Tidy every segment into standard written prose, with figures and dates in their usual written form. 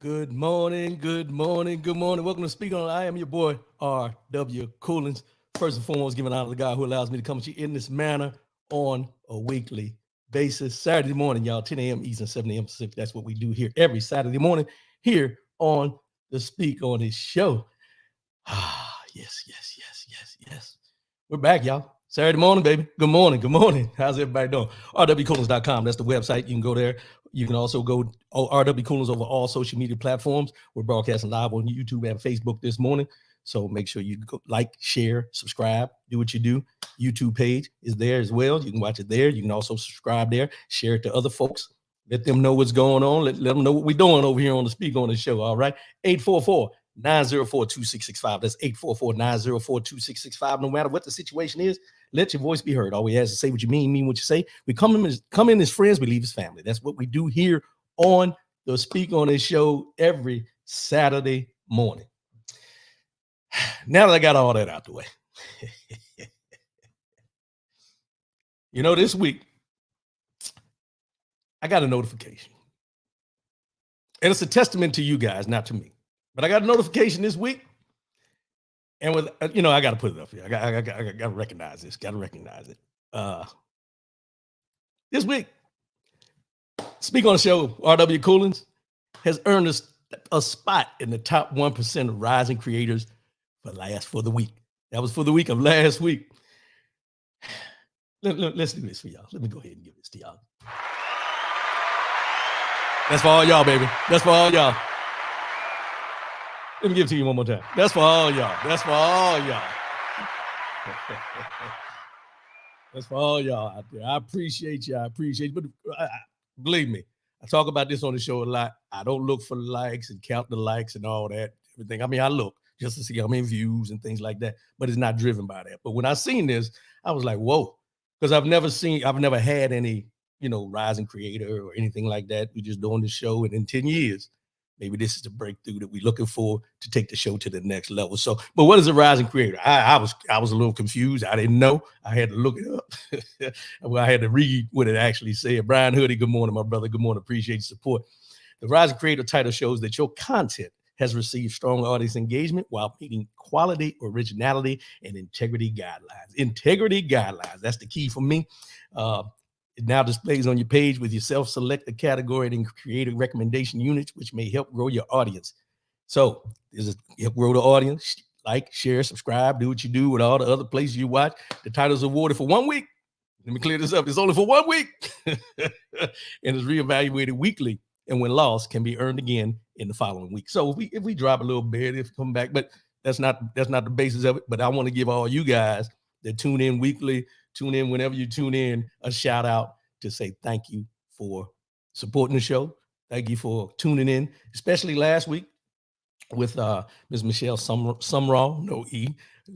Good morning, good morning, good morning. Welcome to Speak On. I am your boy, R.W. Coolins. First and foremost, giving honor to the God who allows me to come to you in this manner on a weekly basis. Saturday morning, y'all, 10 a.m. Eastern, 7 a.m. Pacific. That's what we do here every Saturday morning here on the Speak On This show. Yes. We're back, y'all. Saturday morning, baby. Good morning. How's everybody doing? rwcoolins.com. That's the website. You can go there. You can also go RW Coolins over all social media platforms. We're broadcasting live on YouTube and Facebook this morning. So make sure you go like, share, subscribe, do what you do. YouTube page is there as well. You can watch it there. You can also subscribe there, share it to other folks. Let them know what's going on. Let them know what we're doing over here on the Speak On the Show. All right. 844-904-2665. That's 844-904-2665. No matter what the situation is, let your voice be heard. All we ask is say what you mean what you say. We come in as friends, we leave as family. That's what we do here on the Speak On This show every Saturday morning. Now that I got all that out the way, this week, I got a notification. And it's a testament to you guys, not to me. But I got a notification this week. And with, I got to put it up here. I got to recognize this. Got to recognize it. This week, Speak On the Show, RW Coolins has earned a spot in the top 1% of rising creators for the week. That was for the week of last week. Let's do this for y'all. Let me go ahead and give this to y'all. That's for all y'all, baby. That's for all y'all. Let me give it to you one more time. That's for all y'all. That's for all y'all. That's for all y'all out there. I appreciate you. But believe me, I talk about this on the show a lot. I don't look for likes and count the likes and all that, everything. I mean, I look just to see how many views and things like that, but it's not driven by that. But when I seen this, I was like, whoa, because I've never had any, rising creator or anything like that. We're just doing the show, and in 10 years, maybe this is the breakthrough that we're looking for to take the show to the next level. So, but what is a rising creator? I was a little confused. I didn't know. I had to look it up. Well, I had to read what it actually said. Brian Hoodie, good morning, my brother. Good morning. Appreciate your support. The rising creator title shows that your content has received strong audience engagement while meeting quality, originality, and integrity guidelines. Integrity guidelines. That's the key for me. It now displays on your page with your self-selected category and creative recommendation units, which may help grow your audience. So this is help grow the audience. Like, share, subscribe, do what you do with all the other places you watch. The title's awarded for 1 week. Let me clear this up. It's only for 1 week. And it's reevaluated weekly and when lost, can be earned again in the following week. So if we drop a little bit, if we come back, but that's not the basis of it. But I want to give all you guys that tune in weekly, tune in whenever you tune in, a shout out to say thank you for supporting the show. Thank you for tuning in, especially last week with Ms. Michelle Sumraw, no E,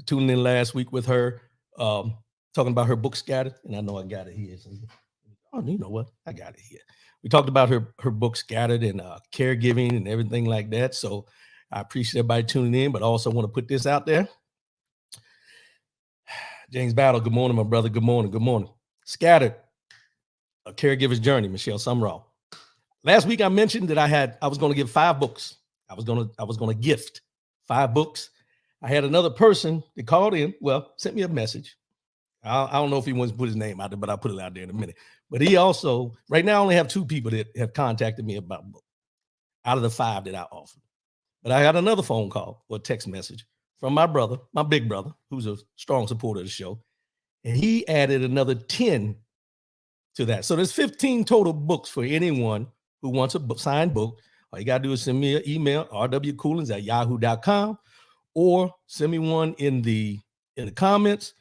tuning in last week with her, talking about her book Scattered. And I know I got it here. So, oh, you know what? I got it here. We talked about her book Scattered and caregiving and everything like that. So I appreciate everybody tuning in, but I also want to put this out there. James Battle, good morning, my brother. Good morning. Good morning. Scattered, A Caregiver's Journey, Michelle Sumraw. Last week I mentioned that I was going to give 5 books. I was going to gift 5 books. I had another person that called in, sent me a message. I don't know if he wants to put his name out there, but I'll put it out there in a minute. But he also, right now I only have 2 people that have contacted me about a book out of the 5 that I offered. But I got another phone call or text message from my brother, my big brother, who's a strong supporter of the show. And he added another 10 to that. So there's 15 total books for anyone who wants a signed book. All you got to do is send me an email, rwcoolins@yahoo.com, or send me one in the comments,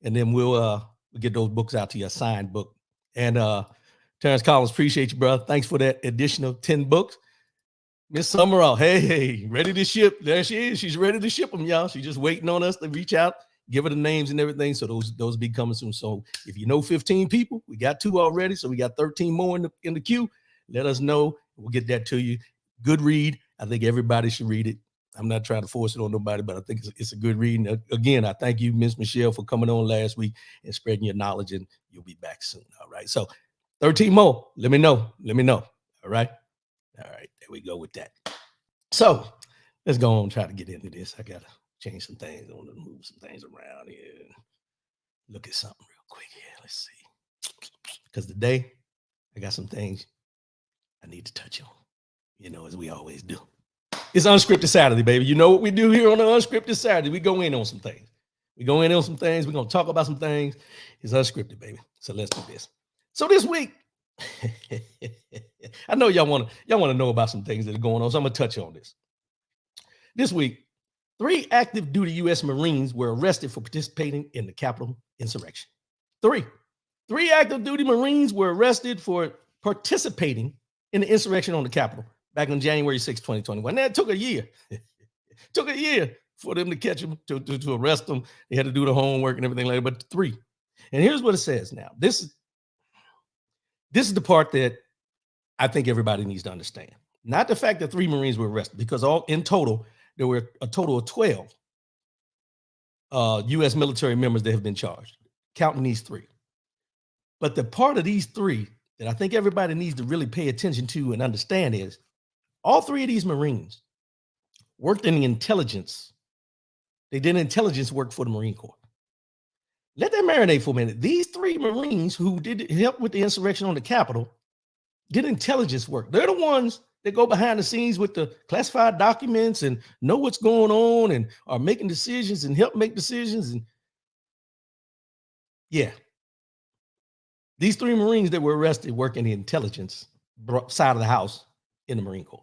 and then we'll get those books out to you, a signed book. And Terrence Collins, appreciate you, brother. Thanks for that additional 10 books. Miss Summerall, hey, ready to ship. There she is. She's ready to ship them, y'all. She's just waiting on us to reach out, give her the names and everything. So those be coming soon. So if you know 15 people, we got 2 already. So we got 13 more in the queue. Let us know. We'll get that to you. Good read. I think everybody should read it. I'm not trying to force it on nobody, but I think it's a good read. And again, I thank you, Miss Michelle, for coming on last week and spreading your knowledge, and you'll be back soon. All right. So 13 more. Let me know. All right. All right. There we go with that. So let's go on and try to get into this. I got to change some things. I want to move some things around here. Look at something real quick here. Let's see. Because today I got some things I need to touch on, as we always do. It's Unscripted Saturday, baby. You know what we do here on the Unscripted Saturday. We go in on some things. We're going to talk about some things. It's unscripted, baby. So let's do this. So this week, I know y'all want to know about some things that are going on, so I'm going to touch on this. This week, 3 active duty U.S. Marines were arrested for participating in the Capitol insurrection. 3 active duty Marines were arrested for participating in the insurrection on the Capitol back on January 6, 2021. That took a year. Took a year for them to catch them, to arrest them. They had to do the homework and everything like that, but 3. And here's what it says now. This is the part that I think everybody needs to understand. Not the fact that 3 Marines were arrested, because in total, there were a total of 12 U.S. military members that have been charged, counting these 3. But the part of these 3 that I think everybody needs to really pay attention to and understand is all 3 of these Marines worked in the intelligence. They did intelligence work for the Marine Corps. Let that marinate for a minute. These 3 Marines who did help with the insurrection on the Capitol did intelligence work. They're the ones that go behind the scenes with the classified documents and know what's going on and are making decisions and help make decisions. And yeah, these 3 Marines that were arrested work in the intelligence side of the house in the Marine Corps.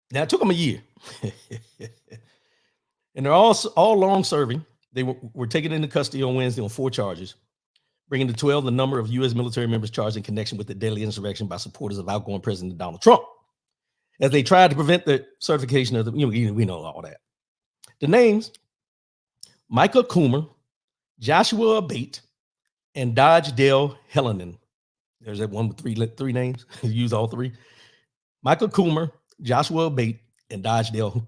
Now, it took them a year. And they're all long serving. They were taken into custody on Wednesday on 4 charges, bringing to 12 the number of U.S. military members charged in connection with the deadly insurrection by supporters of outgoing President Donald Trump, as they tried to prevent the certification of the, we know all that. The names: Michael Coomer, Joshua Abate, and Dodge Dale Hellinan. There's that one with three names. Use all 3. Michael Coomer, Joshua Abate, and Dodge Dale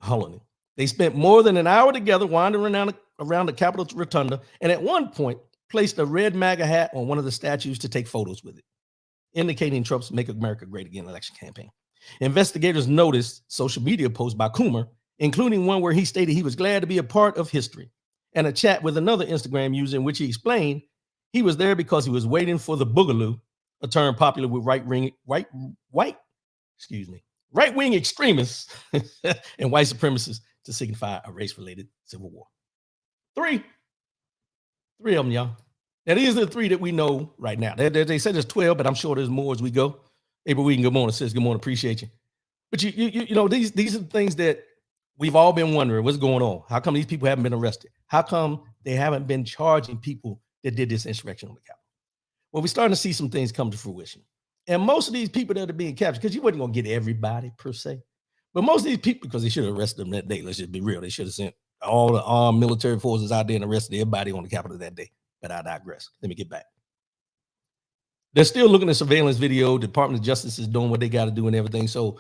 Hellinan. They spent more than an hour together wandering around the Capitol Rotunda, and at one point placed a red MAGA hat on one of the statues to take photos with it, indicating Trump's Make America Great Again election campaign. Investigators noticed social media posts by Coomer, including one where he stated he was glad to be a part of history, and a chat with another Instagram user in which he explained he was there because he was waiting for the boogaloo, a term popular with right-wing extremists and white supremacists, to signify a race-related civil war. 3 of them, y'all. Now, these are the three that we know right now. They said there's 12, but I'm sure there's more as we go. April Weeden, good morning, sis. Good morning. Appreciate you. But you know, these are the things that we've all been wondering what's going on. How come these people haven't been arrested? How come they haven't been charging people that did this insurrection on the Capitol? Well, we're starting to see some things come to fruition. And most of these people that are being captured, because you wasn't going to get everybody per se, but most of these people, because they should have arrested them that day, let's just be real, they should have sent all the armed military forces out there and arrested everybody on the Capitol that day. But I digress. Let me get back. They're still looking at surveillance video. The Department of Justice is doing what they got to do and everything. So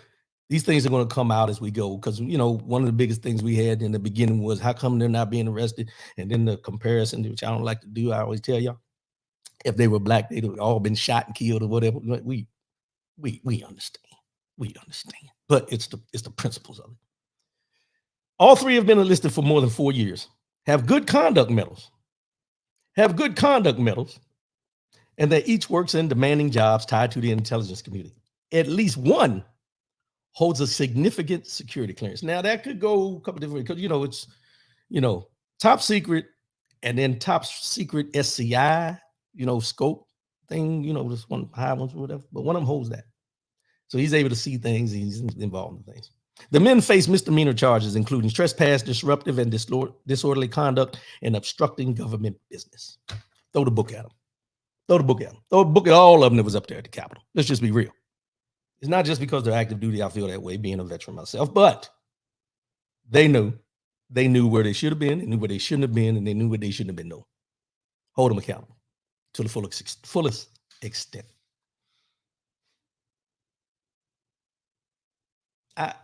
these things are going to come out as we go. Because, you know, one of the biggest things we had in the beginning was how come they're not being arrested? And then the comparison, which I don't like to do, I always tell y'all, if they were black, they'd have all been shot and killed or whatever. We understand. We understand. But it's the principles of it. All three have been enlisted for more than 4 years, have good conduct medals, and that each works in demanding jobs tied to the intelligence community. At least one holds a significant security clearance. Now, that could go a couple different ways because, you know, it's, you know, top secret and then top secret SCI, you know, scope thing, you know, this one high ones or whatever, but one of them holds that. So he's able to see things, he's involved in things. The men face misdemeanor charges, including trespass, disruptive and disorderly conduct, and obstructing government business. Throw the book at them. Throw the book at them. Throw a book at all of them that was up there at the Capitol. Let's just be real. It's not just because they're active duty, I feel that way, being a veteran myself, but they knew where they should have been, and knew where they shouldn't have been, and they knew what they shouldn't have been doing. Hold them accountable to the fullest extent. I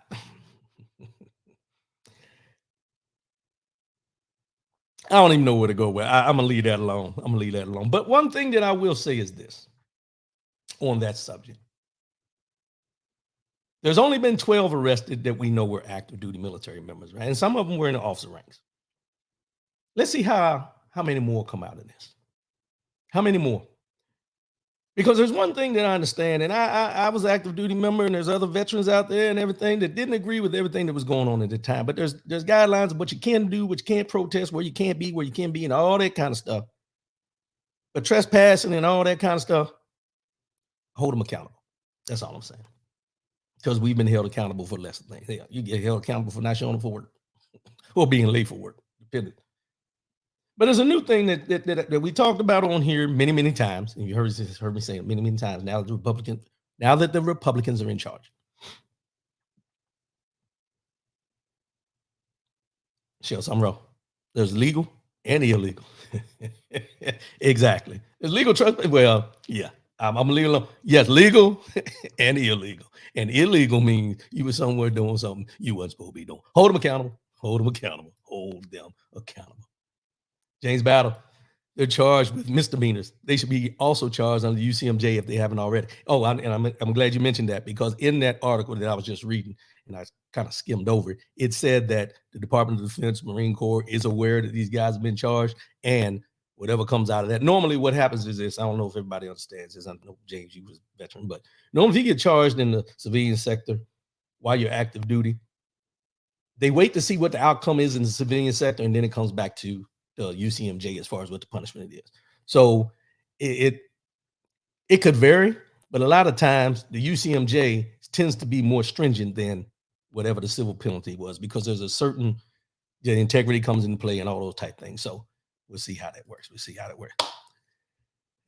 don't even know where to go with. I'm gonna leave that alone. But one thing that I will say is this on that subject. There's only been 12 arrested that we know were active duty military members, right? And some of them were in the officer ranks. Let's see how many more come out of this. How many more? Because there's one thing that I understand, and I was an active duty member, and there's other veterans out there and everything that didn't agree with everything that was going on at the time. But there's guidelines of what you can do, what you can't protest, where you can't be, and all that kind of stuff. But trespassing and all that kind of stuff, hold them accountable. That's all I'm saying. Because we've been held accountable for lesser things. Yeah, you get held accountable for not showing up for work or being late for work, depending. But there's a new thing that we talked about on here many times, and you heard me say it many times. Now that the Republicans are in charge, Shell Sumrow, there's legal and illegal. Exactly. There's legal trust. Well, yeah, I'm gonna leave it alone. Yes, legal and illegal. And illegal means you were somewhere doing something you wasn't supposed to be doing. Hold them accountable. Hold them accountable. Hold them accountable. James Battle, they're charged with misdemeanors. They should be also charged under UCMJ if they haven't already. Oh, I'm glad you mentioned that, because in that article that I was just reading, and I kind of skimmed over it said that the Department of Defense, Marine Corps is aware that these guys have been charged, and whatever comes out of that. Normally what happens is this. I don't know if everybody understands this. I know, James, you was a veteran, but normally if you get charged in the civilian sector while you're active duty, they wait to see what the outcome is in the civilian sector, and then it comes back to the UCMJ as far as what the punishment is. So it could vary, but a lot of times the UCMJ tends to be more stringent than whatever the civil penalty was, because there's a certain, the integrity comes into play and all those type things. So we'll see how that works.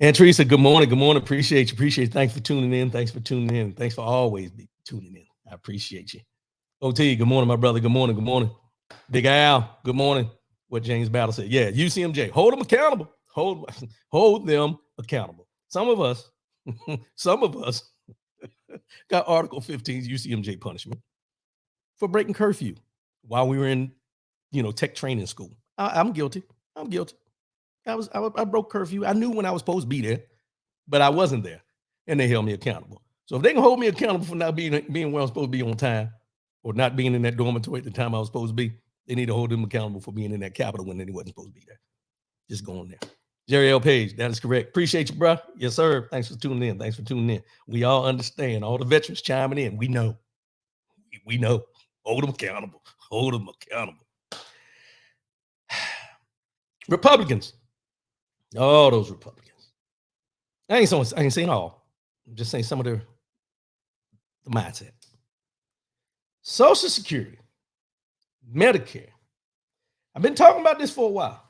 And Teresa, good morning. Good morning. Appreciate you. Thanks for tuning in. Thanks for always be tuning in. I appreciate you. OT, good morning, my brother. Good morning. Big Al, good morning. What James Battle said. Yeah, UCMJ, hold them accountable. Hold them accountable. Some of us got Article 15's UCMJ punishment for breaking curfew while we were in, tech training school. I'm guilty. I broke curfew. I knew when I was supposed to be there, but I wasn't there, and they held me accountable. So if they can hold me accountable for not being where I'm supposed to be on time, or not being in that dormitory at the time I was supposed to be, they need to hold them accountable for being in that Capitol when they wasn't supposed to be there. Just going there. Jerry L. Page, that is correct. Appreciate you, bro. Yes, sir. Thanks for tuning in. We all understand. All the veterans chiming in. We know. Hold them accountable. Republicans All those Republicans. I ain't saying all. I'm just saying some of the mindset. Social Security, Medicare. I've been talking about this for a while.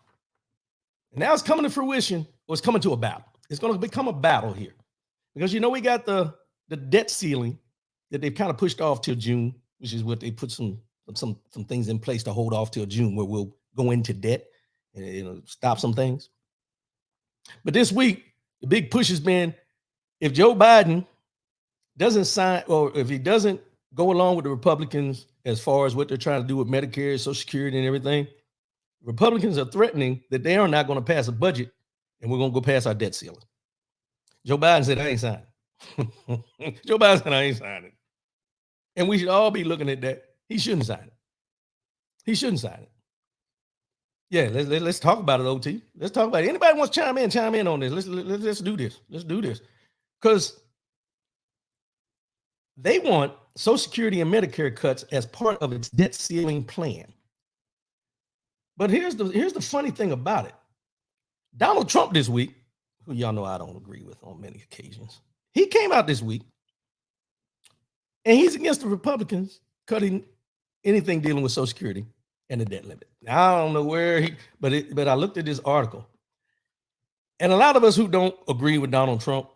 And now it's coming to fruition, or it's coming to a battle. It's going to become a battle here. Because we got the debt ceiling that they've kind of pushed off till June, which is what they put some things in place to hold off till June, where we'll go into debt and stop some things. But this week, the big push has been, if Joe Biden doesn't sign, or if he doesn't go along with the Republicans as far as what they're trying to do with Medicare, Social Security, and everything, Republicans are threatening that they are not going to pass a budget and we're going to go past our debt ceiling. Joe Biden said, I ain't signing. Joe Biden said, I ain't signing. And we should all be looking at that. He shouldn't sign it. He shouldn't sign it. Yeah, let's talk about it, OT. Let's talk about it. Anybody wants to chime in on this. Let's do this. Let's do this. Because they want Social Security and Medicare cuts as part of its debt ceiling plan. But here's the funny thing about it. Donald Trump this week, who y'all know I don't agree with on many occasions, he came out this week and he's against the Republicans cutting anything dealing with Social Security and the debt limit. Now, I don't know where but I looked at this article, and a lot of us who don't agree with Donald Trump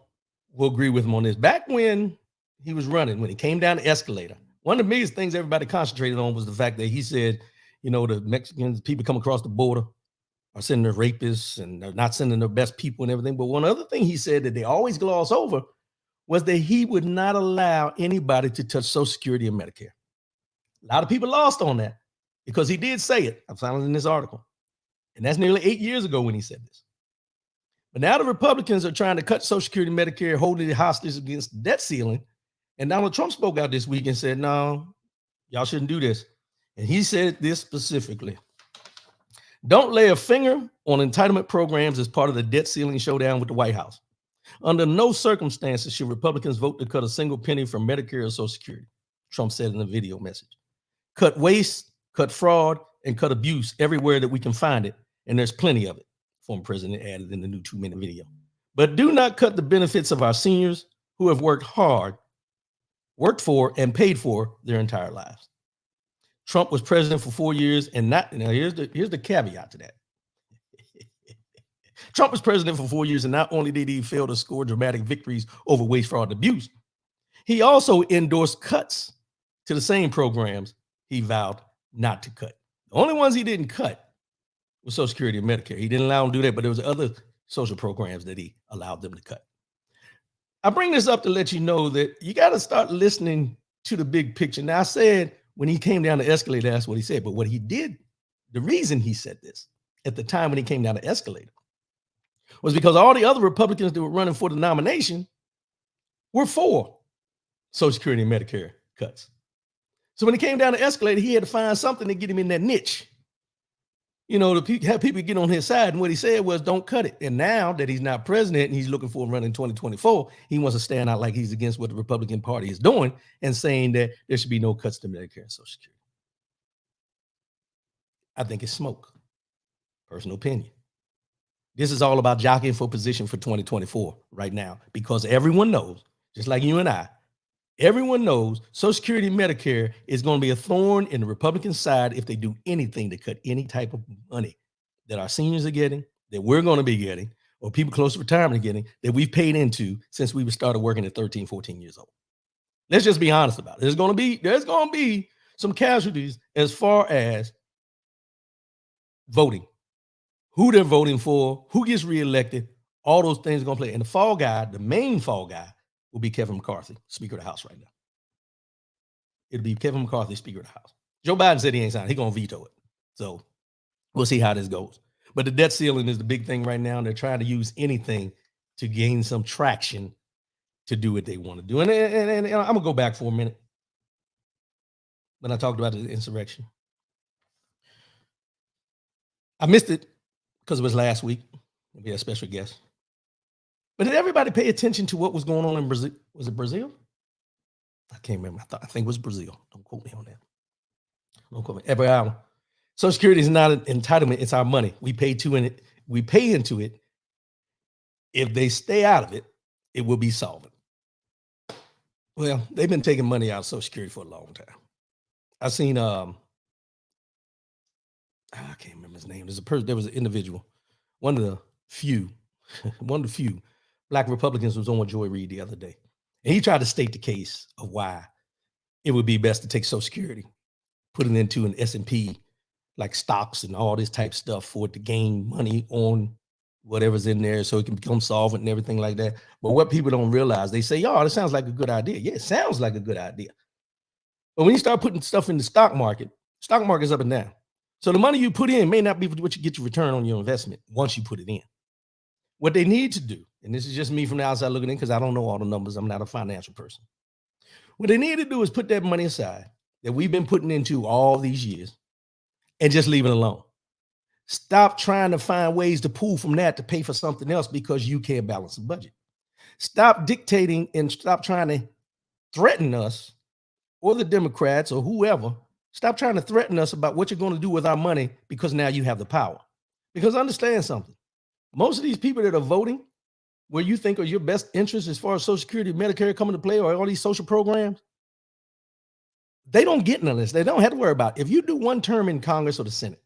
will agree with him on this. Back when he was running, when he came down the escalator, one of the biggest things everybody concentrated on was the fact that he said, the Mexicans, people come across the border, are sending their rapists and they're not sending their best people and everything. But one other thing he said that they always gloss over was that he would not allow anybody to touch Social Security and Medicare. A lot of people lost on that because he did say it. I found it in this article. And that's nearly 8 years ago when he said this. But now the Republicans are trying to cut Social Security and Medicare, holding it hostage against the debt ceiling. And Donald Trump spoke out this week and said, no, y'all shouldn't do this. And he said this specifically: don't lay a finger on entitlement programs as part of the debt ceiling showdown with the White House. Under no circumstances should Republicans vote to cut a single penny from Medicare or Social Security, Trump said in a video message. Cut waste, cut fraud, and cut abuse everywhere that we can find it, and there's plenty of it, former president added in the new 2-minute video. But do not cut the benefits of our seniors who have worked for, and paid for their entire lives. Trump was president for 4 years, and here's the caveat to that. Trump was president for 4 years, and not only did he fail to score dramatic victories over waste, fraud, and abuse, he also endorsed cuts to the same programs he vowed not to cut. The only ones he didn't cut was Social Security and Medicare. He didn't allow them to do that, but there was other social programs that he allowed them to cut. I bring this up to let you know that you got to start listening to the big picture. Now, I said when he came down the escalator, that's what he said. But what he did, the reason he said this at the time when he came down the escalator was because all the other Republicans that were running for the nomination were for Social Security and Medicare cuts. So when he came down the escalator, he had to find something to get him in that niche. To have people get on his side. And what he said was, don't cut it. And now that he's not president and he's looking for a run in 2024, he wants to stand out like he's against what the Republican Party is doing and saying that there should be no cuts to Medicare and Social Security. I think it's smoke. Personal opinion. This is all about jockeying for position for 2024 right now, because everyone knows, just like you and I, everyone knows Social Security and Medicare is going to be a thorn in the Republican side if they do anything to cut any type of money that our seniors are getting, that we're going to be getting, or people close to retirement are getting, that we've paid into since we started working at 13, 14 years old. Let's just be honest about it. There's going to be some casualties as far as voting, who they're voting for, who gets reelected, all those things are going to play. And the main fall guy, will be Kevin McCarthy, Speaker of the House right now. It'll be Kevin McCarthy, Speaker of the House. Joe Biden said he ain't signing. He's going to veto it. So we'll see how this goes. But the debt ceiling is the big thing right now, and they're trying to use anything to gain some traction to do what they want to do. And I'm going to go back for a minute when I talked about the insurrection. I missed it because it was last week. We had a special guest. But did everybody pay attention to what was going on in Brazil? Was it Brazil? I can't remember. I think it was Brazil. Don't quote me on that. Don't quote me. Every hour. Social Security is not an entitlement. It's our money. We pay into it. If they stay out of it, it will be solvent. Well, they've been taking money out of Social Security for a long time. I've seen I can't remember his name. There was an individual, one of the few Black Republicans was on Joy Reid the other day. And he tried to state the case of why it would be best to take Social Security, put it into an S&P, like stocks and all this type of stuff for it to gain money on whatever's in there so it can become solvent and everything like that. But what people don't realize, they say, "Oh, that sounds like a good idea." Yeah, it sounds like a good idea. But when you start putting stuff in the stock market's up and down. So the money you put in may not be what you get your return on your investment once you put it in. What they need to do, and this is just me from the outside looking in because I don't know all the numbers. I'm not a financial person. What they need to do is put that money aside that we've been putting into all these years and just leave it alone. Stop trying to find ways to pull from that to pay for something else because you can't balance the budget. Stop dictating and stop trying to threaten us or the Democrats or whoever. Stop trying to threaten us about what you're going to do with our money because now you have the power. Because understand something. Most of these people that are voting where you think are your best interests as far as Social Security, Medicare coming to play, or all these social programs, they don't get none of this. They don't have to worry about it. If you do one term in Congress or the Senate,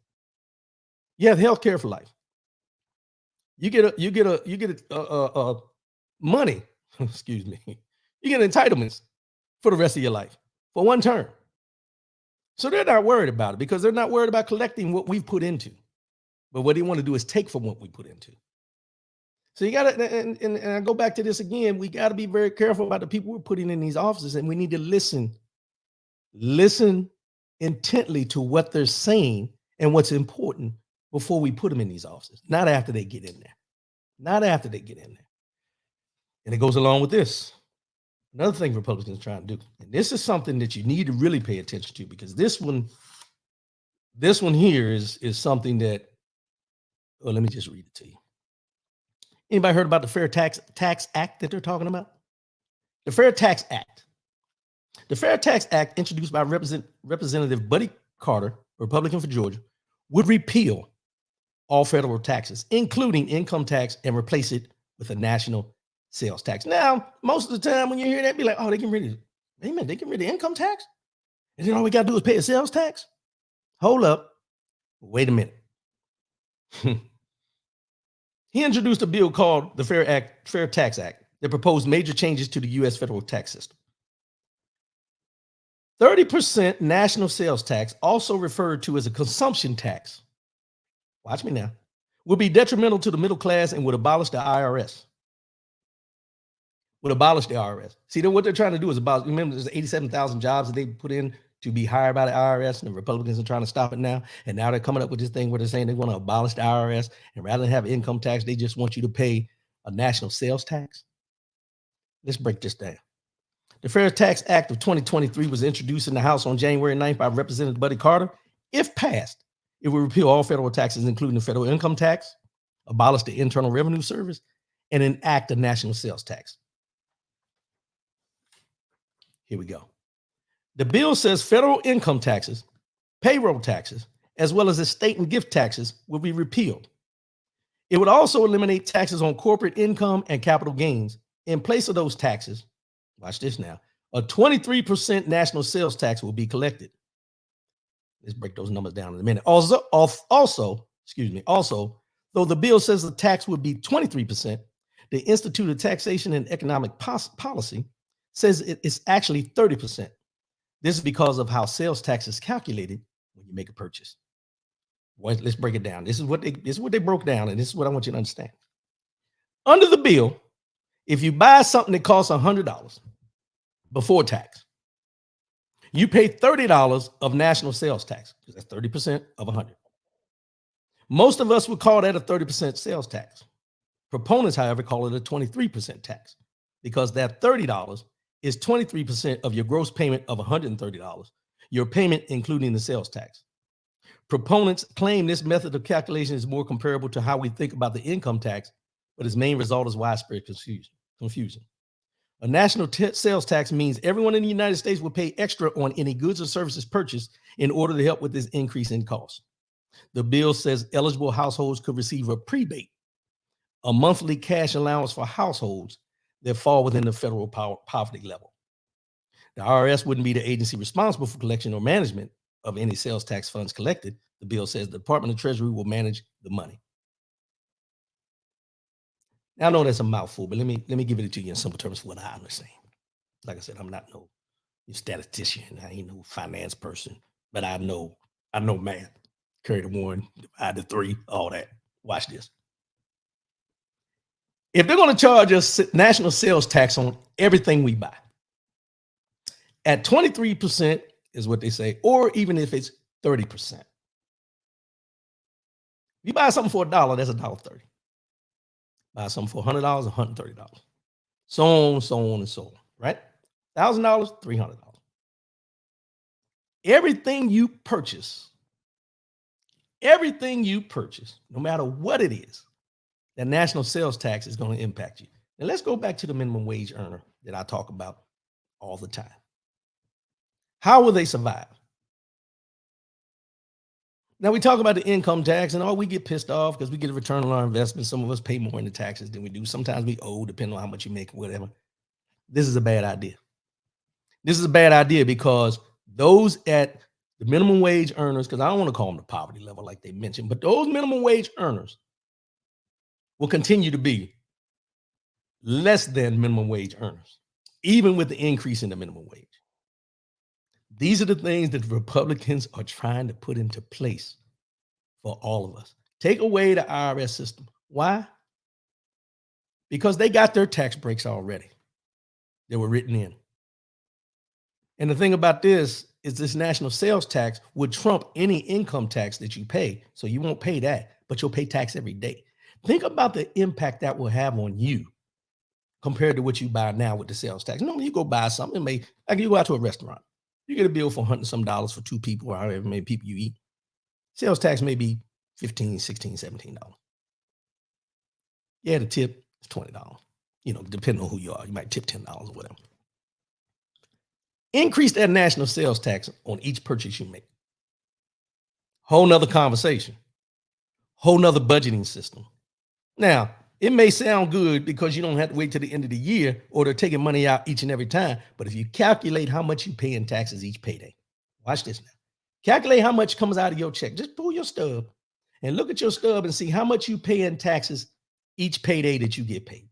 you have health care for life. You get money, excuse me. You get entitlements for the rest of your life for one term. So they're not worried about it because they're not worried about collecting what we've put into. But what they want to do is take from what we put into. So you got to, and I go back to this again, we got to be very careful about the people we're putting in these offices, and we need to listen intently to what they're saying and what's important before we put them in these offices, not after they get in there. And it goes along with this. Another thing Republicans are trying to do, and this is something that you need to really pay attention to, because this one here is something that, let me just read it to you. Anybody heard about the Fair Tax Act that they're talking about? The Fair Tax Act. The Fair Tax Act, introduced by Representative Buddy Carter, Republican for Georgia, would repeal all federal taxes, including income tax, and replace it with a national sales tax. Now, most of the time when you hear that, be like, "Oh, they can rid of income tax? And then all we got to do is pay a sales tax?" Hold up. Wait a minute. He introduced a bill called the Fair Tax Act that proposed major changes to the U.S. federal tax system. 30% national sales tax, also referred to as a consumption tax, watch me now, would be detrimental to the middle class and would abolish the IRS. See, what they're trying to do is remember, there's 87,000 jobs that they put in to be hired by the IRS, and the Republicans are trying to stop it now. And now they're coming up with this thing where they're saying they want to abolish the IRS, and rather than have income tax, they just want you to pay a national sales tax. Let's break this down. The Fair Tax Act of 2023 was introduced in the House on January 9th by Representative Buddy Carter. If passed, it would repeal all federal taxes, including the federal income tax, abolish the Internal Revenue Service, and enact a national sales tax. Here we go. The bill says federal income taxes, payroll taxes, as well as estate and gift taxes will be repealed. It would also eliminate taxes on corporate income and capital gains. In place of those taxes, watch this now, a 23% national sales tax will be collected. Let's break those numbers down in a minute. Also, though the bill says the tax would be 23%, the Institute of Taxation and Economic Policy says it is actually 30%. This is because of how sales tax is calculated when you make a purchase. Let's break it down. This is what they broke down, and this is what I want you to understand. Under the bill, if you buy something that costs $100 before tax, you pay $30 of national sales tax, because that's 30% of 100. Most of us would call that a 30% sales tax. Proponents, however, call it a 23% tax, because that $30 is 23% of your gross payment of $130, your payment including the sales tax. Proponents claim this method of calculation is more comparable to how we think about the income tax, but its main result is widespread confusion. A national sales tax means everyone in the United States will pay extra on any goods or services purchased in order to help with this increase in cost. The bill says eligible households could receive a prebate a monthly cash allowance for households that fall within the federal poverty level. The IRS wouldn't be the agency responsible for collection or management of any sales tax funds collected. The bill says the Department of Treasury will manage the money. Now, I know that's a mouthful, but let me give it to you in simple terms for what I understand. Like I said, I'm not no statistician. I ain't no finance person, but I know math. Carry the one, divide the three, all that. Watch this. If they're going to charge us national sales tax on everything we buy at 23% is what they say, or even if it's 30%. If you buy something for $1, that's $1.30. Buy something for $100, $130. So on, and so on, right? $1,000, $300. Everything you purchase, no matter what it is, that national sales tax is going to impact you. And let's go back to the minimum wage earner that I talk about all the time. How will they survive? Now, we talk about the income tax, and we get pissed off because we get a return on our investment. Some of us pay more in the taxes than we do. Sometimes we owe, depending on how much you make, whatever. This is a bad idea. This is a bad idea because those at the minimum wage earners, because I don't want to call them the poverty level like they mentioned, but those minimum wage earners will continue to be less than minimum wage earners, even with the increase in the minimum wage. These are the things that the Republicans are trying to put into place for all of us. Take away the IRS system. Why? Because they got their tax breaks already. They were written in. And the thing about this is this national sales tax would trump any income tax that you pay. So you won't pay that, but you'll pay tax every day. Think about the impact that will have on you compared to what you buy now with the sales tax. Normally you go buy something, like you go out to a restaurant. You get a bill for $100 some for two people or however many people you eat. Sales tax may be $15, $16, $17. Yeah, the tip is $20. Depending on who you are, you might tip $10 or whatever. Increase that national sales tax on each purchase you make. Whole nother conversation. Whole nother budgeting system. Now, it may sound good because you don't have to wait till the end of the year or they're taking money out each and every time. But if you calculate how much you pay in taxes each payday, watch this now. Calculate how much comes out of your check. Just pull your stub and look at your stub and see how much you pay in taxes each payday that you get paid.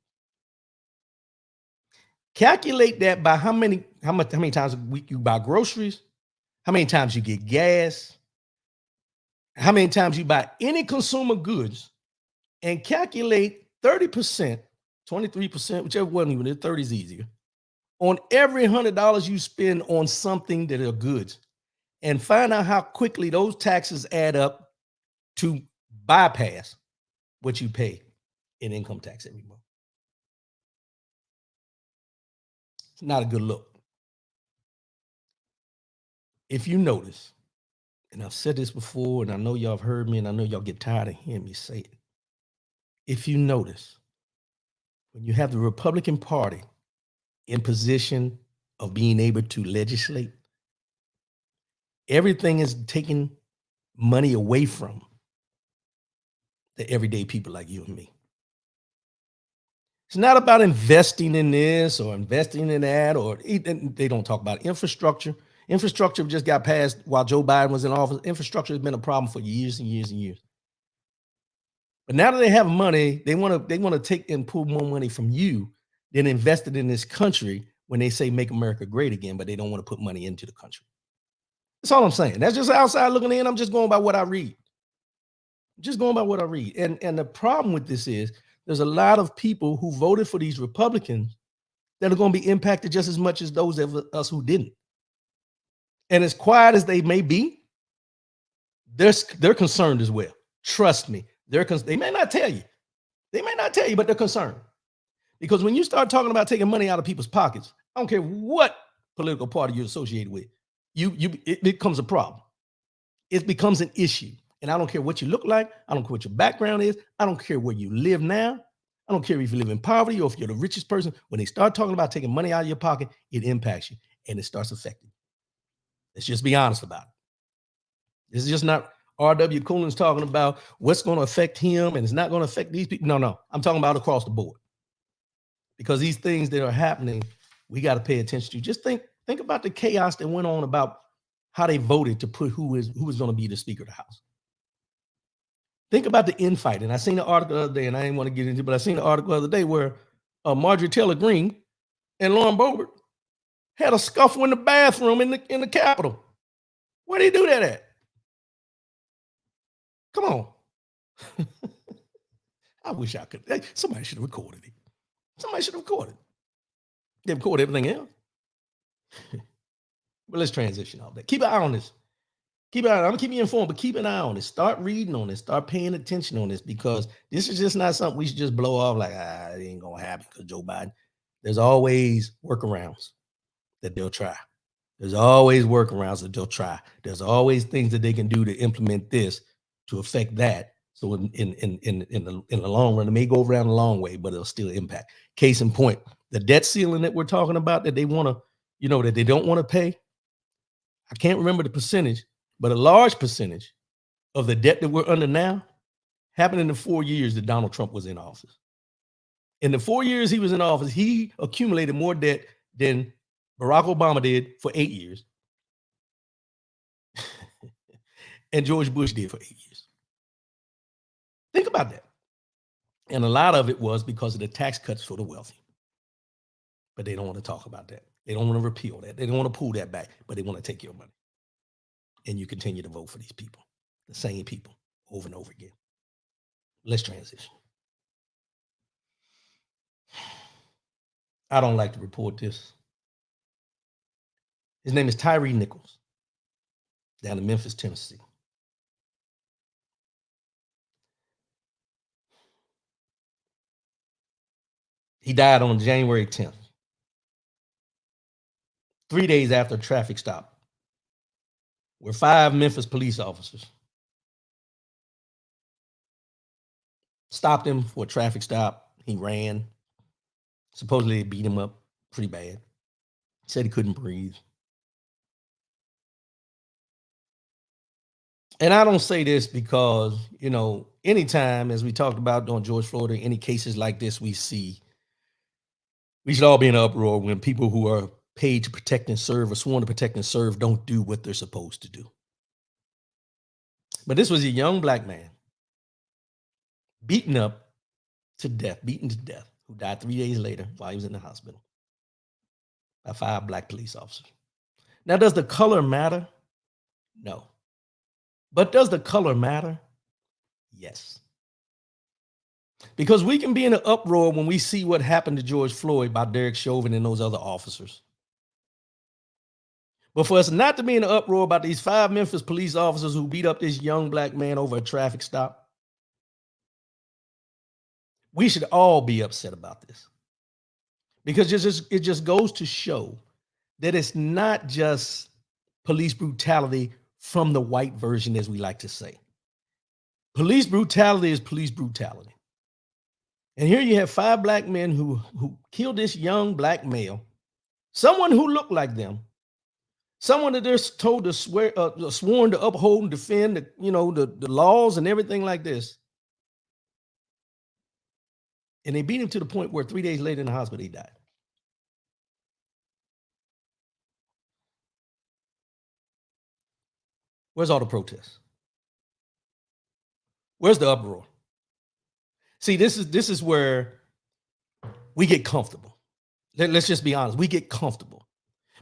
Calculate that by how many times a week you buy groceries, how many times you get gas, how many times you buy any consumer goods, and calculate 30%, 23%, whichever one, even 30 is easier, on every $100 you spend on something that are goods, and find out how quickly those taxes add up to bypass what you pay in income tax every month. It's not a good look. If you notice, and I've said this before, and I know y'all have heard me, and I know y'all get tired of hearing me say it. If you notice, when you have the Republican Party in position of being able to legislate, everything is taking money away from the everyday people like you and me. It's not about investing in this or investing in that, or they don't talk about infrastructure. Infrastructure just got passed while Joe Biden was in office. Infrastructure has been a problem for years and years and years. But now that they have money, they want to take and pull more money from you than invest it in this country when they say make America great again, but they don't want to put money into the country. That's all I'm saying. That's just outside looking in. I'm just going by what I read. And the problem with this is there's a lot of people who voted for these Republicans that are going to be impacted just as much as those of us who didn't. And as quiet as they may be, they're concerned as well. Trust me. They may not tell you. But they're concerned. Because when you start talking about taking money out of people's pockets, I don't care what political party you're associated with, it becomes a problem. It becomes an issue. And I don't care what you look like. I don't care what your background is. I don't care where you live now. I don't care if you live in poverty or if you're the richest person. When they start talking about taking money out of your pocket, it impacts you and it starts affecting you. Let's just be honest about it. This is just not R.W. Coonan's talking about what's going to affect him and it's not going to affect these people. No, I'm talking about across the board. Because these things that are happening, we got to pay attention to. Just think about the chaos that went on about how they voted to put who was going to be the Speaker of the House. Think about the infighting. I seen the article the other day, and I didn't want to get into it, but I seen the article the other day where Marjorie Taylor Greene and Lauren Boebert had a scuffle in the bathroom in the Capitol. Where did they do that at? Come on. I wish I could. Somebody should have recorded it. Somebody should have recorded it. They record everything else. But let's transition off that. Keep an eye on this. I'm gonna keep you informed, but keep an eye on this. Start reading on this. Start paying attention on this, because this is just not something we should just blow off like, it ain't gonna happen because Joe Biden. There's always workarounds that they'll try. There's always workarounds that they'll try. There's always things that they can do to implement this to affect that. So in the long run, it may go around a long way, but it'll still impact. Case in point, the debt ceiling that we're talking about that they want to, that they don't want to pay. I can't remember the percentage, but a large percentage of the debt that we're under now happened in the 4 years that Donald Trump was in office. In the 4 years he was in office, he accumulated more debt than Barack Obama did for 8 years. And George Bush did for 8 years. Think about that. And a lot of it was because of the tax cuts for the wealthy. But they don't want to talk about that. They don't want to repeal that. They don't want to pull that back, but they want to take your money. And you continue to vote for these people, the same people, over and over again. Let's transition. I don't like to report this. His name is Tyree Nichols, down in Memphis, Tennessee. He died on January 10th, 3 days after a traffic stop, where 5 Memphis police officers stopped him for a traffic stop. He ran. Supposedly they beat him up pretty bad. Said he couldn't breathe. And I don't say this because, anytime, as we talked about on George Floyd, or any cases like this we see, we should all be in an uproar when people who are paid to protect and serve or sworn to protect and serve don't do what they're supposed to do. But this was a young black man beaten to death, who died 3 days later while he was in the hospital by 5 black police officers. Now, does the color matter? No. But does the color matter? Yes. Because we can be in an uproar when we see what happened to George Floyd by Derek Chauvin and those other officers. But for us not to be in an uproar about these 5 Memphis police officers who beat up this young black man over a traffic stop, we should all be upset about this. Because it just goes to show that it's not just police brutality from the white version, as we like to say. Police brutality is police brutality. And here you have 5 black men who killed this young black male, someone who looked like them, someone that they're told to sworn to uphold and defend the laws and everything like this. And they beat him to the point where 3 days later in the hospital, he died. Where's all the protests? Where's the uproar? See, this is where we get comfortable. Let's just be honest. We get comfortable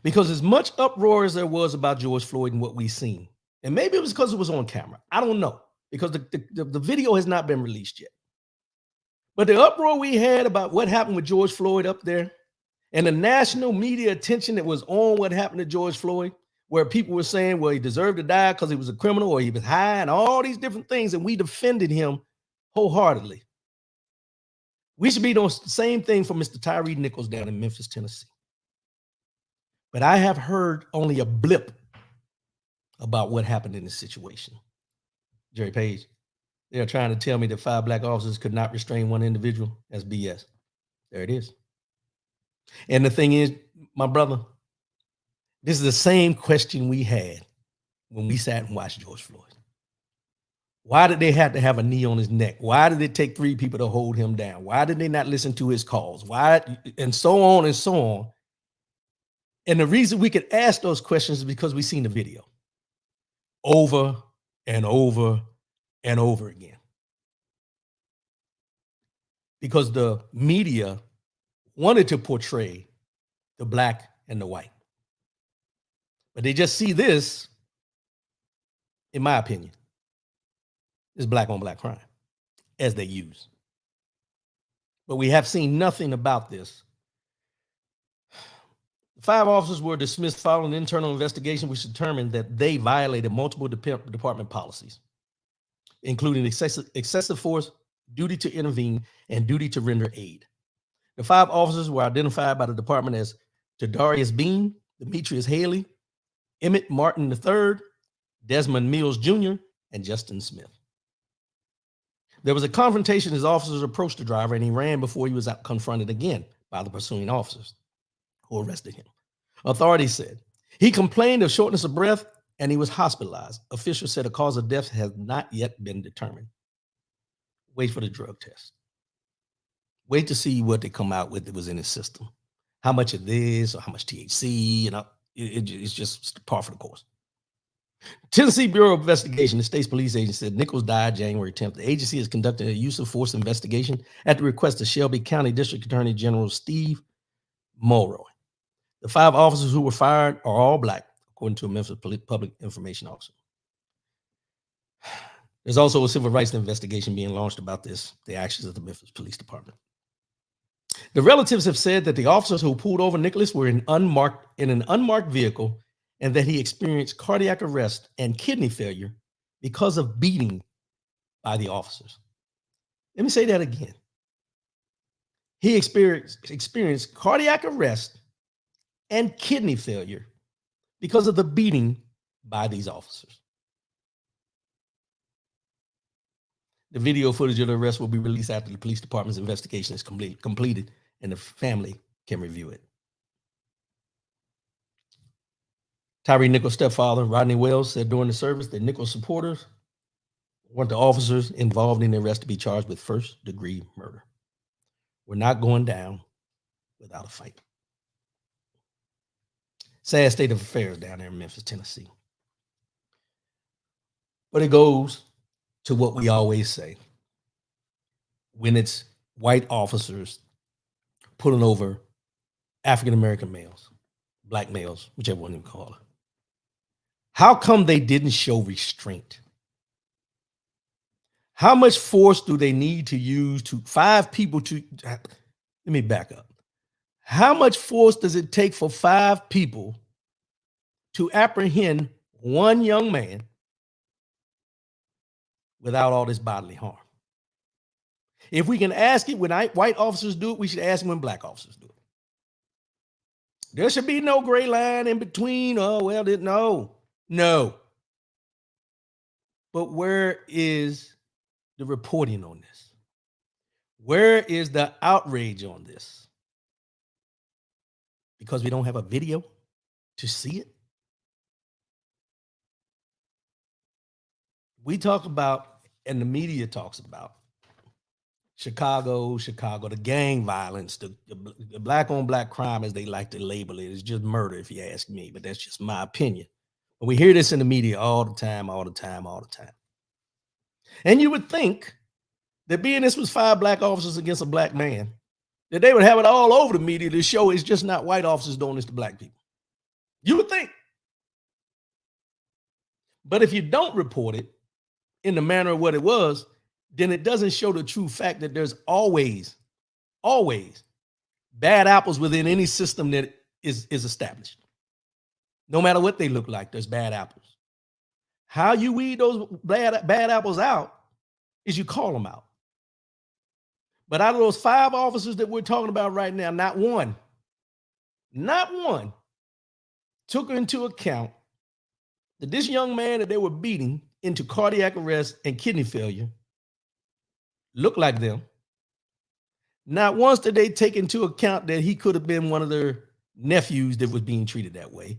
because as much uproar as there was about George Floyd and what we've seen, and maybe it was because it was on camera. I don't know, because the video has not been released yet. But the uproar we had about what happened with George Floyd up there and the national media attention that was on what happened to George Floyd, where people were saying, well, he deserved to die because he was a criminal or he was high and all these different things, and we defended him wholeheartedly. We should be doing the same thing for Mr. Tyree Nichols down in Memphis, Tennessee. But I have heard only a blip about what happened in this situation. Jerry Page, they're trying to tell me that 5 black officers could not restrain one individual. That's BS. There it is. And the thing is, my brother, this is the same question we had when we sat and watched George Floyd. Why did they have to have a knee on his neck? Why did it take 3 people to hold him down? Why did they not listen to his calls? Why? And so on and so on. And the reason we could ask those questions is because we've seen the video over and over and over again. Because the media wanted to portray the black and the white. But they just see this, in my opinion, is black on black crime, as they use. But we have seen nothing about this. 5 officers were dismissed following an internal investigation which determined that they violated multiple department policies, including excessive force, duty to intervene, and duty to render aid. The 5 officers were identified by the department as Tadarius Bean, Demetrius Haley, Emmett Martin III, Desmond Mills Jr., and Justin Smith. There was a confrontation as officers approached the driver, and he ran before he was confronted again by the pursuing officers who arrested him. Authorities said he complained of shortness of breath and he was hospitalized. Officials said a cause of death has not yet been determined. Wait for the drug test. Wait to see what they come out with that was in his system. How much of this or how much THC, it's just par for the course. Tennessee Bureau of Investigation, the state's police agency, said Nichols died January 10th. The agency is conducting a use of force investigation at the request of Shelby County District Attorney General Steve Mulroy. The 5 officers who were fired are all black, according to a Memphis public information officer. There's also a civil rights investigation being launched about the actions of the Memphis Police Department. The relatives have said that the officers who pulled over Nicholas were in an unmarked vehicle and that he experienced cardiac arrest and kidney failure because of beating by the officers. Let me say that again. He experienced cardiac arrest and kidney failure because of the beating by these officers. The video footage of the arrest will be released after the police department's investigation is completed and the family can review it. Tyree Nichols' stepfather, Rodney Wells, said during the service that Nichols' supporters want the officers involved in the arrest to be charged with first-degree murder. We're not going down without a fight. Sad state of affairs down there in Memphis, Tennessee. But it goes to what we always say. When it's white officers pulling over African-American males, black males, whichever one you call it. How come they didn't show restraint? How much force do they need to use to 5 people to, let me back up. How much force does it take for 5 people to apprehend one young man without all this bodily harm? If we can ask it when white officers do it, we should ask them when black officers do it. There should be no gray line in between. Oh, well, no. But where is the reporting on this? Where is the outrage on this? Because we don't have a video to see it? We talk about, and the media talks about, Chicago, the gang violence, the black on black crime, as they like to label it, is just murder, if you ask me, but that's just my opinion. But we hear this in the media all the time. And you would think that being this was 5 black officers against a black man, that they would have it all over the media to show it's just not white officers doing this to black people. You would think. But if you don't report it in the manner of what it was, then it doesn't show the true fact that there's always bad apples within any system that is established. No matter what they look like, there's bad apples. How you weed those bad apples out is you call them out. But out of those 5 officers that we're talking about right now, not one took into account that this young man that they were beating into cardiac arrest and kidney failure looked like them. Not once did they take into account that he could have been one of their nephews that was being treated that way.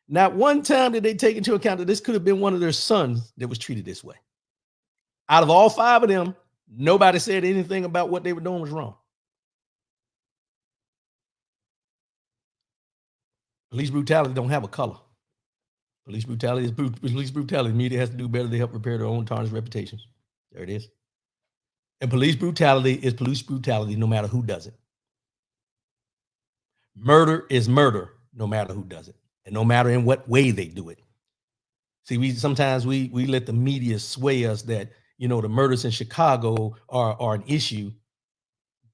Not one time did they take into account that this could have been one of their sons that was treated this way. Out of all 5 of them, nobody said anything about what they were doing was wrong. Police brutality don't have a color. Police brutality is police brutality. Media has to do better to help repair their own tarnished reputations. There it is. And police brutality is police brutality no matter who does it. Murder is murder no matter who does it, and no matter in what way they do it. See, we sometimes we let the media sway us that, you know, the murders in Chicago are an issue,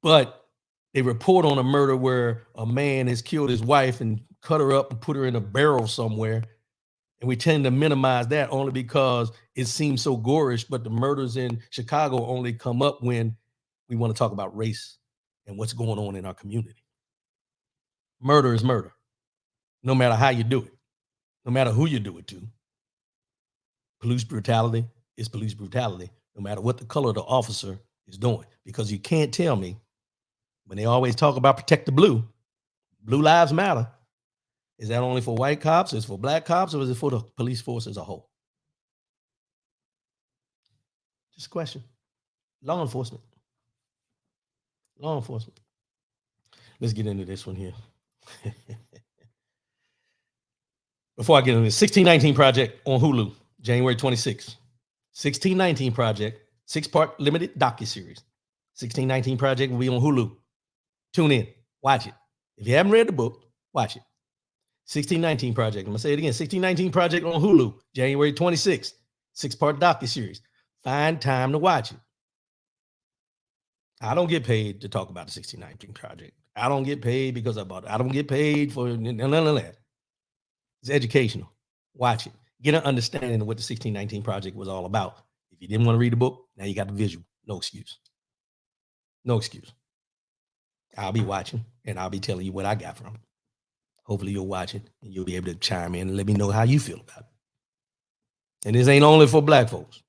but they report on a murder where a man has killed his wife and cut her up and put her in a barrel somewhere. And we tend to minimize that only because it seems so gorish, but the murders in Chicago only come up when we want to talk about race and what's going on in our community. Murder is murder, no matter how you do it, no matter who you do it to. Police brutality is police brutality, no matter what the color of the officer is doing. Because you can't tell me, when they always talk about protect the blue lives matter. Is that only for white cops? Is it for black cops? Or is it for the police force as a whole? Just a question. Law enforcement. Law enforcement. Let's get into this one here. Before I get into this, 1619 Project on Hulu, January 26th. 1619 Project, 6-part limited docuseries. 1619 Project will be on Hulu. Tune in, watch it. If you haven't read the book, watch it. 1619 Project. I'm gonna say it again. 1619 Project on Hulu, January 26th. 6-part docuseries. Find time to watch it. I don't get paid to talk about the 1619 Project. I don't get paid because I bought it. I don't get paid for none of that. It's educational. Watch it. Get an understanding of what the 1619 Project was all about. If you didn't want to read the book, now you got the visual. No excuse. No excuse. I'll be watching and I'll be telling you what I got from it. Hopefully you'll watch it and you'll be able to chime in and let me know how you feel about it. And this ain't only for black folks.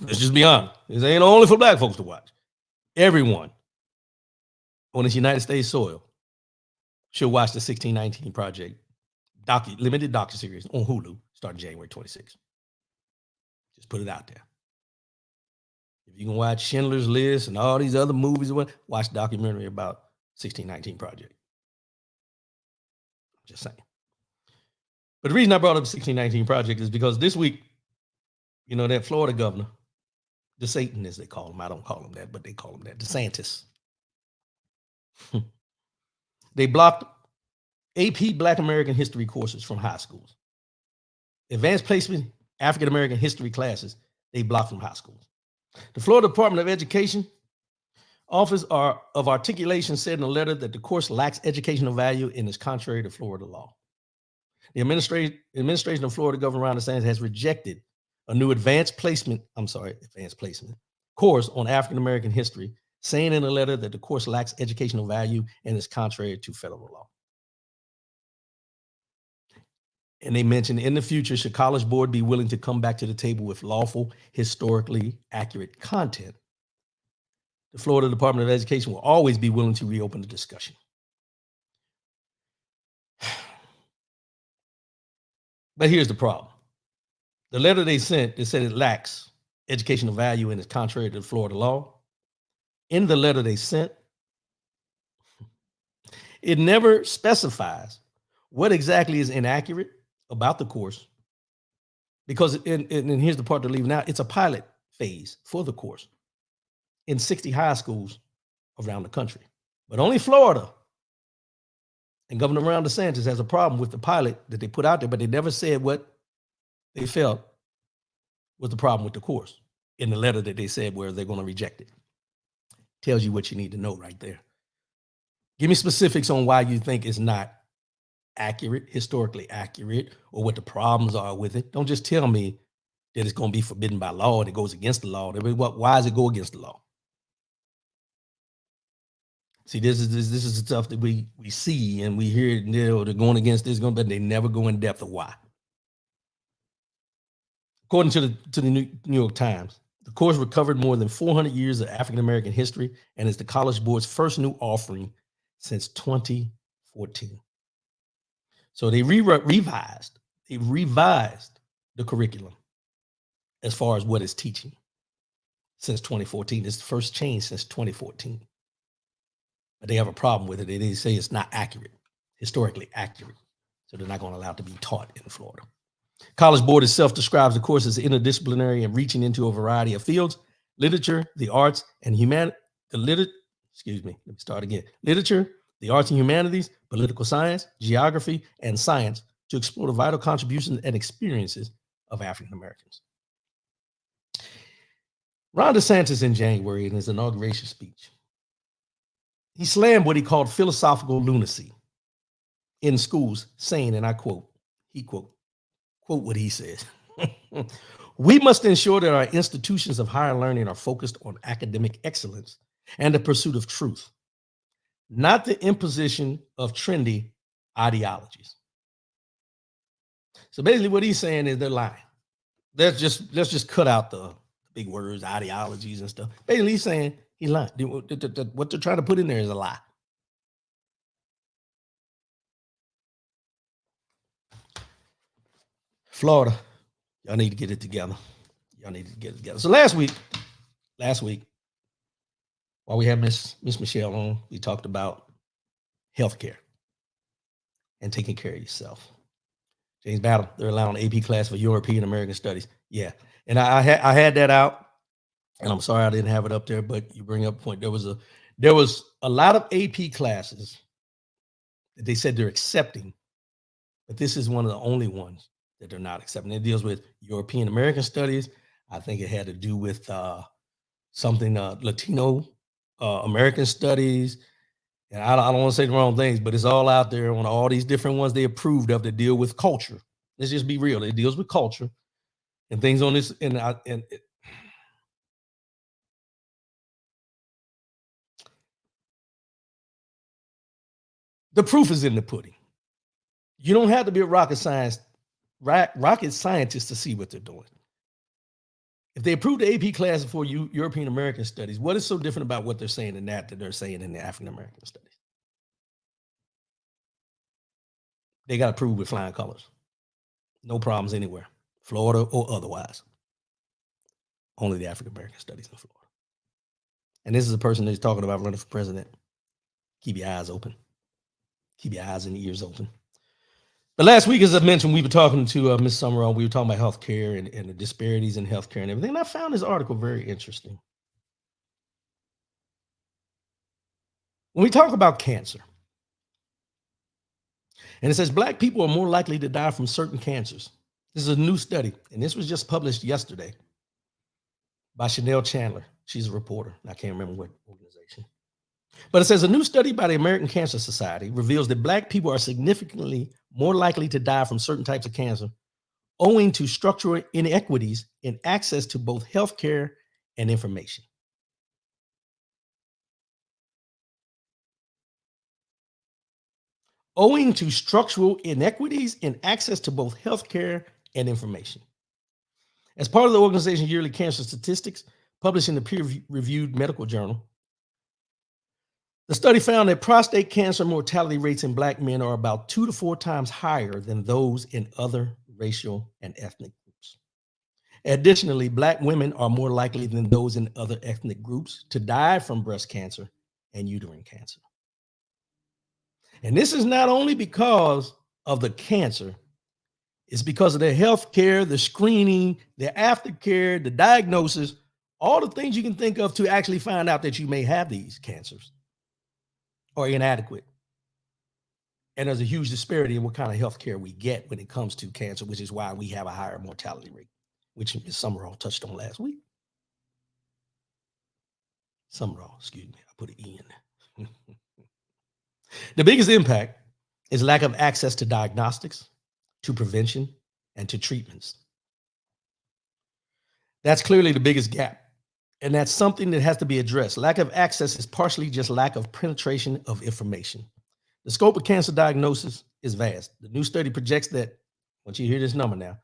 Let's just be honest. This ain't only for black folks to watch. Everyone on this United States soil should watch the 1619 Project limited docuseries on Hulu starting January 26th. Just put it out there. If you can watch Schindler's List and all these other movies, watch a documentary about 1619 Project. Just saying. But the reason I brought up the 1619 Project is because this week, you know, that Florida governor, the Satan, as they call him, I don't call him that, but they call him that, DeSantis. They blocked AP Black American history courses from high schools. Advanced placement African American history classes, they blocked from high schools. The Florida Department of Education Office of Articulation said in a letter that the course lacks educational value and is contrary to Florida law. The administration of Florida Governor Ron DeSantis has rejected a new advanced placement course on African American history, saying in a letter that the course lacks educational value and is contrary to federal law. And they mentioned in the future, should College Board be willing to come back to the table with lawful, historically accurate content, the Florida Department of Education will always be willing to reopen the discussion. But here's the problem. The letter they sent, they said it lacks educational value and is contrary to Florida law. In the letter they sent, it never specifies what exactly is inaccurate about the course, because and here's the part to leave out, it's a pilot phase for the course in 60 high schools around the country. But only Florida and Governor Ron DeSantis has a problem with the pilot that they put out there, but they never said what they felt was the problem with the course in the letter that they said where they're going to reject it. Tells you what you need to know right there. Give me specifics on why you think it's not accurate, historically accurate, or what the problems are with it. Don't just tell me that it's going to be forbidden by law and it goes against the law. Why does it go against the law? See, this is the stuff that we see and we hear. They're going against this, but they never go in depth of why. According to the New York Times, the course recovered more than 400 years of African American history and is the College Board's first new offering since 2014. So they revised the curriculum as far as what it's teaching. since 2014. It's the first change since 2014. But they have a problem with it. They say it's not accurate, historically accurate. So they're not going to allow it to be taught in Florida. College Board itself describes the course as interdisciplinary and reaching into a variety of fields: literature, the arts, and literature, the arts and humanities, political science, geography, and science to explore the vital contributions and experiences of African Americans. Ron DeSantis in January, in his inauguration speech, he slammed what he called philosophical lunacy in schools, saying, and I quote what he says: "We must ensure that our institutions of higher learning are focused on academic excellence and the pursuit of truth, not the imposition of trendy ideologies." So basically what he's saying is they're lying. Let's just cut out the big words, ideologies and stuff. Basically he's saying he's lying. What they're trying to put in there is a lie. Florida, y'all need to get it together. So last week, while we had Miss Michelle on, we talked about healthcare and taking care of yourself. James Battle, they're allowing an AP class for European American Studies. Yeah, and I had that out, and I'm sorry I didn't have it up there, but you bring up a point. There was a lot of AP classes that they said they're accepting, but this is one of the only ones that they're not accepting. It deals with European American Studies. I think it had to do with something Latino American Studies. And I don't want to say the wrong things, but it's all out there on all these different ones they approved of that deal with culture. Let's just be real. It deals with culture and things on this. The proof is in the pudding. You don't have to be a rocket scientist to see what they're doing. If they approved the AP class for European American Studies, what is so different about what they're saying in that they're saying in the African American Studies? They got approved with flying colors. No problems anywhere, Florida or otherwise. Only the African American Studies in Florida. And this is a person that's talking about running for president. Keep your eyes open. Keep your eyes and ears open. But last week, as I mentioned, we were talking to Ms. Summerall. We were talking about healthcare and the disparities in healthcare and everything. And I found this article very interesting. When we talk about cancer, and it says Black people are more likely to die from certain cancers. This is a new study, and this was just published yesterday by Chanel Chandler. She's a reporter. I can't remember what organization. But it says a new study by the American Cancer Society reveals that Black people are significantly more likely to die from certain types of cancer owing to structural inequities in access to both healthcare and information. Owing to structural inequities in access to both healthcare and information. As part of the organization's yearly cancer statistics, published in the peer-reviewed medical journal, the study found that prostate cancer mortality rates in Black men are about 2 to 4 times higher than those in other racial and ethnic groups. Additionally, Black women are more likely than those in other ethnic groups to die from breast cancer and uterine cancer. And this is not only because of the cancer, it's because of the health care, the screening, the aftercare, the diagnosis, all the things you can think of to actually find out that you may have these cancers are inadequate. And there's a huge disparity in what kind of health care we get when it comes to cancer, which is why we have a higher mortality rate, which Ms. Summerall touched on last week. Summerall, excuse me, I put an E in there. The biggest impact is lack of access to diagnostics, to prevention, and to treatments. That's clearly the biggest gap. And that's something that has to be addressed. Lack of access is partially just lack of penetration of information. The scope of cancer diagnosis is vast. The new study projects that, once you hear this number now,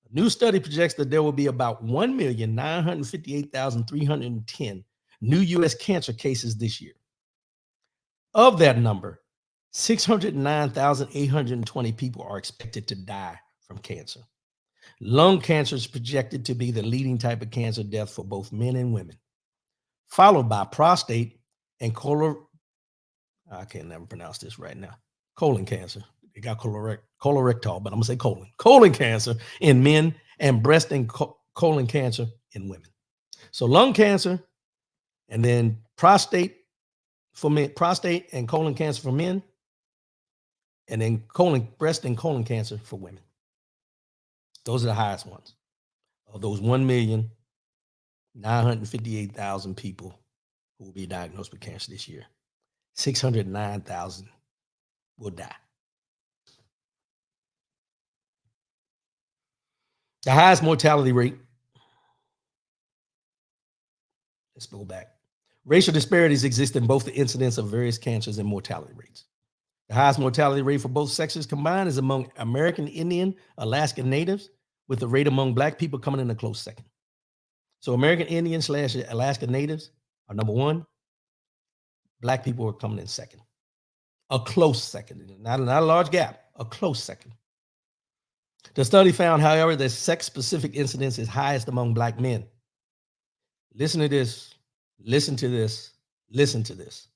a new study projects that there will be about 1,958,310 new U.S. cancer cases this year. Of that number, 609,820 people are expected to die from cancer. Lung cancer is projected to be the leading type of cancer death for both men and women. followed by prostate and I can't never pronounce this right now. Colon cancer. It got colorectal, but I'm gonna say colon cancer in men, and breast and colon cancer in women. So lung cancer, and then prostate for men, prostate and colon cancer for men, and then breast and colon cancer for women. Those are the highest ones. Of those 1,958,000 people who will be diagnosed with cancer this year, 609,000 will die. The highest mortality rate, let's go back. Racial disparities exist in both the incidence of various cancers and mortality rates. The highest mortality rate for both sexes combined is among American Indian, Alaskan Natives, with the rate among Black people coming in a close second. So American Indian / Alaskan Natives are number one. Black people are coming in second. A close second, not a large gap, a close second. The study found, however, that sex-specific incidence is highest among Black men. Listen to this, listen to this, listen to this.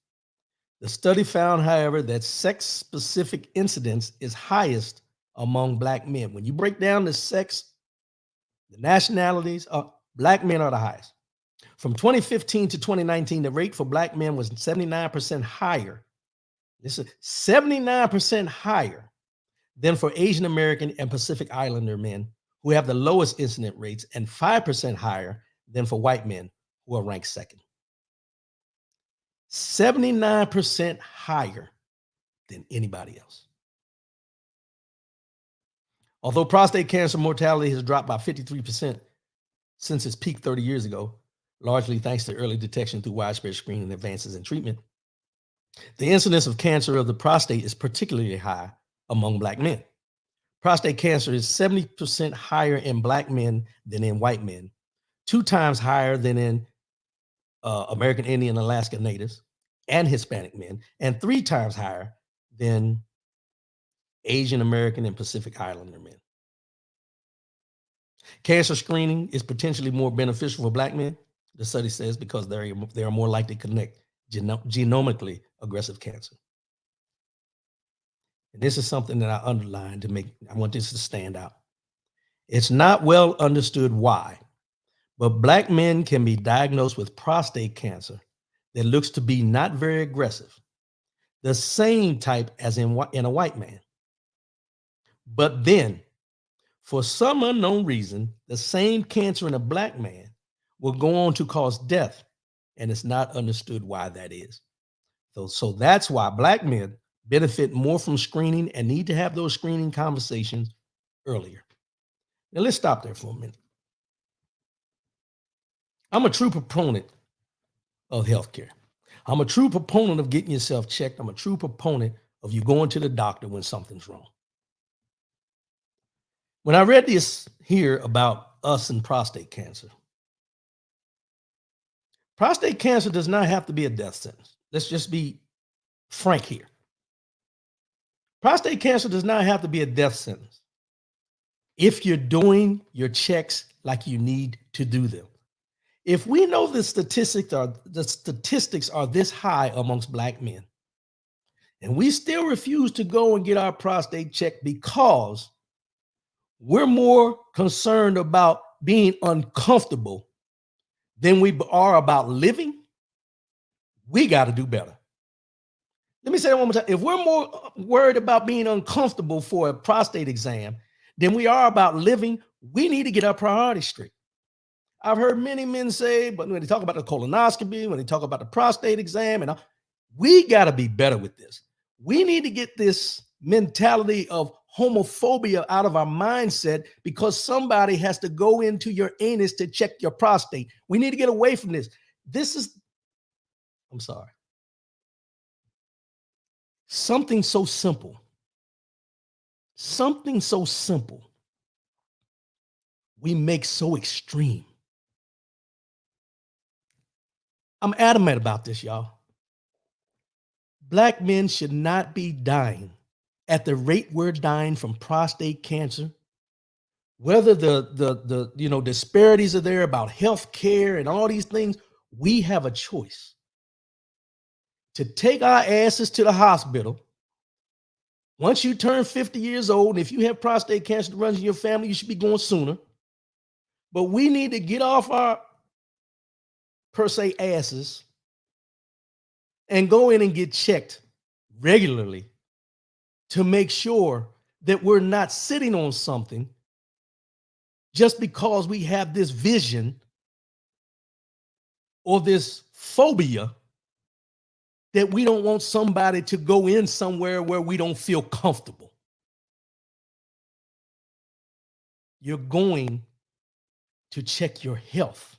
The study found, however, that sex-specific incidence is highest among Black men. When you break down the sex, the nationalities, Black men are the highest. From 2015 to 2019, the rate for Black men was 79% higher. This is 79% higher than for Asian American and Pacific Islander men, who have the lowest incident rates, and 5% higher than for white men, who are ranked second. 79% higher than anybody else. Although prostate cancer mortality has dropped by 53% since its peak 30 years ago, largely thanks to early detection through widespread screening and advances in treatment, the incidence of cancer of the prostate is particularly high among Black men. Prostate cancer is 70% higher in Black men than in white men, 2 times higher than in American Indian, Alaska Natives, and Hispanic men, and 3 times higher than Asian American and Pacific Islander men. Cancer screening is potentially more beneficial for Black men, the study says, because they are more likely to connect genomically aggressive cancer. And this is something that I underlined I want this to stand out. It's not well understood why, but Black men can be diagnosed with prostate cancer that looks to be not very aggressive, the same type as in a white man. But then, for some unknown reason, the same cancer in a Black man will go on to cause death, and it's not understood why that is. So that's why Black men benefit more from screening and need to have those screening conversations earlier. Now let's stop there for a minute. I'm a true proponent of healthcare. I'm a true proponent of getting yourself checked. I'm a true proponent of you going to the doctor when something's wrong. When I read this here about us and prostate cancer does not have to be a death sentence. Let's just be frank here. Prostate cancer does not have to be a death sentence if you're doing your checks like you need to do them. If we know the statistics are this high amongst Black men, and we still refuse to go and get our prostate checked because we're more concerned about being uncomfortable than we are about living, we got to do better. Let me say that one more time. If we're more worried about being uncomfortable for a prostate exam than we are about living, we need to get our priorities straight. I've heard many men say, but when they talk about the colonoscopy, when they talk about the prostate exam, and we got to be better with this. We need to get this mentality of homophobia out of our mindset because somebody has to go into your anus to check your prostate. We need to get away from this. I'm sorry. Something so simple, we make so extreme. I'm adamant about this, y'all. Black men should not be dying at the rate we're dying from prostate cancer. Whether the disparities are there about health care and all these things, we have a choice to take our asses to the hospital. Once you turn 50 years old, and if you have prostate cancer that runs in your family, you should be going sooner. But we need to get off our, per se, asses and go in and get checked regularly to make sure that we're not sitting on something just because we have this vision or this phobia that we don't want somebody to go in somewhere where we don't feel comfortable. You're going to check your health,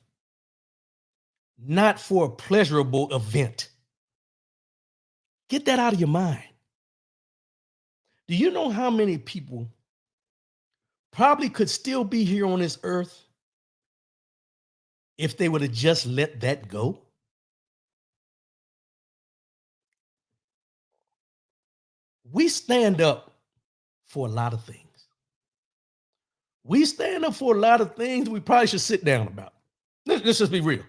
not for a pleasurable event. Get that out of your mind. Do you know how many people probably could still be here on this earth if they would have just let that go? We stand up for a lot of things. We stand up for a lot of things we probably should sit down about. Let's just be real.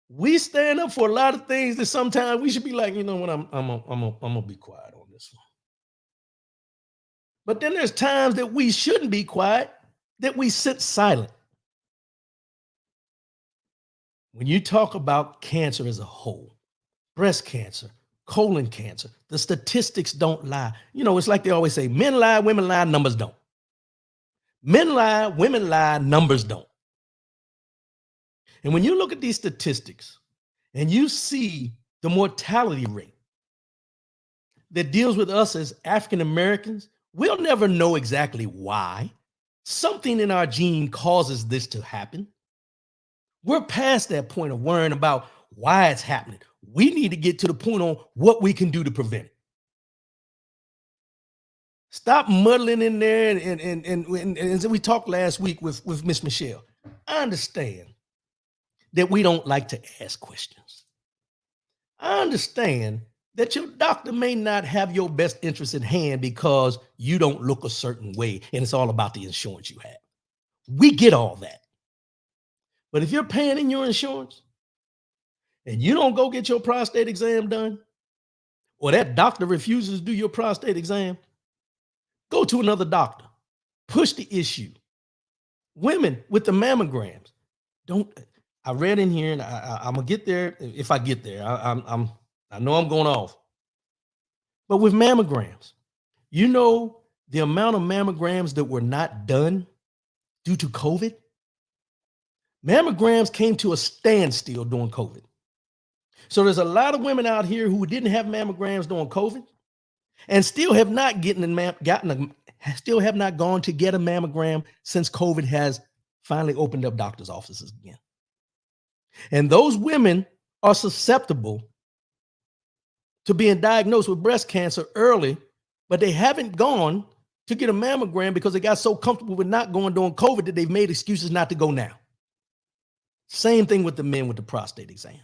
We stand up for a lot of things that sometimes we should be like, you know what, I'm gonna be quiet on this one. But then there's times that we shouldn't be quiet, that we sit silent. When you talk about cancer as a whole, breast cancer, colon cancer, the statistics don't lie. You know, it's like they always say, men lie, women lie, numbers don't. Men lie, women lie, numbers don't. And when you look at these statistics and you see the mortality rate that deals with us as African Americans, we'll never know exactly why. Something in our gene causes this to happen. We're past that point of worrying about why it's happening. We need to get to the point on what we can do to prevent it. Stop muddling in there. And as we talked last week with Miss Michelle, I understand that we don't like to ask questions. I understand that your doctor may not have your best interest in hand because you don't look a certain way and it's all about the insurance you have. We get all that. But if you're paying in your insurance and you don't go get your prostate exam done, or that doctor refuses to do your prostate exam, go to another doctor. Push the issue. Women with the mammograms, I read in here, and I'm gonna get there if I get there. I know I'm going off. But with mammograms, you know the amount of mammograms that were not done due to COVID? Mammograms came to a standstill during COVID. So there's a lot of women out here who didn't have mammograms during COVID and still have not still have not gone to get a mammogram since COVID has finally opened up doctors' offices again. And those women are susceptible to being diagnosed with breast cancer early, but they haven't gone to get a mammogram because they got so comfortable with not going during COVID that they've made excuses not to go now. Same thing with the men with the prostate exam.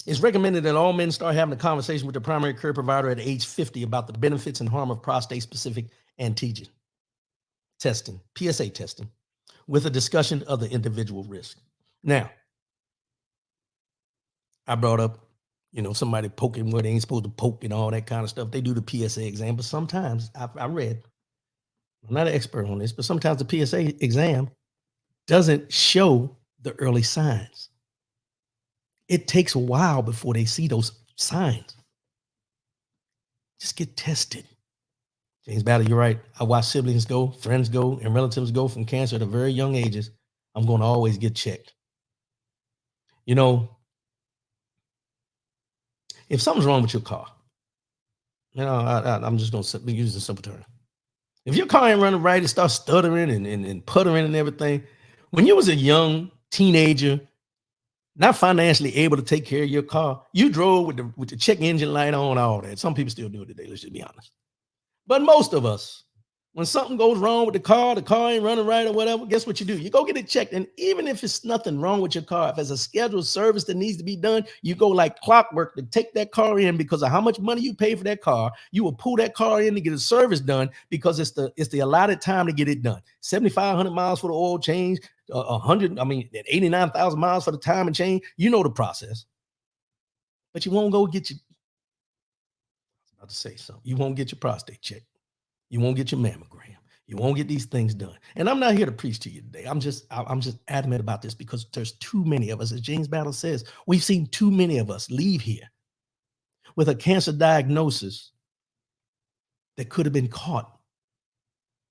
It's recommended that all men start having a conversation with their primary care provider at age 50 about the benefits and harm of prostate-specific antigen testing, PSA testing, with a discussion of the individual risk. Now, I brought up, somebody poking where they ain't supposed to poke and all that kind of stuff. They do the PSA exam, but sometimes I read, I'm not an expert on this, but sometimes the PSA exam doesn't show the early signs. It takes a while before they see those signs. Just get tested. James Battle, you're right. I watch siblings go, friends go, and relatives go from cancer at a very young ages. I'm going to always get checked. If something's wrong with your car, I'm just going to be using a simple term. If your car ain't running right, it starts stuttering and puttering and everything. When you was a young teenager, not financially able to take care of your car, you drove with the check engine light on, all that. Some people still do it today, let's just be honest. But most of us When something goes wrong with the car ain't running right or whatever, guess what you do? You go get it checked. And even if it's nothing wrong with your car, if there's a scheduled service that needs to be done, you go like clockwork to take that car in because of how much money you pay for that car. You will pull that car in to get a service done because it's the allotted time to get it done. 7,500 miles for the oil change, 89,000 miles for the time and change. You know the process. But you won't go get your, I was about to say something. You won't get your prostate checked. You won't get your mammogram. You won't get these things done. And I'm not here to preach to you today. I'm just adamant about this because there's too many of us. As James Battle says, we've seen too many of us leave here with a cancer diagnosis that could have been caught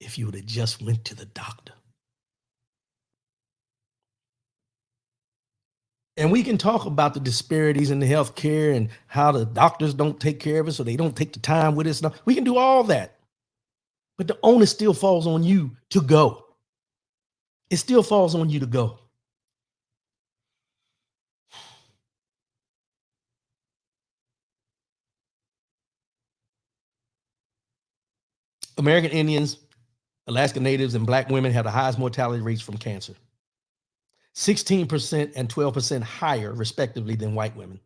if you would have just went to the doctor. And we can talk about the disparities in the healthcare and how the doctors don't take care of us, so they don't take the time with us. We can do all that. But the onus still falls on you to go. It still falls on you to go. American Indians, Alaska Natives, and Black women have the highest mortality rates from cancer. 16% and 12% higher, respectively, than white women.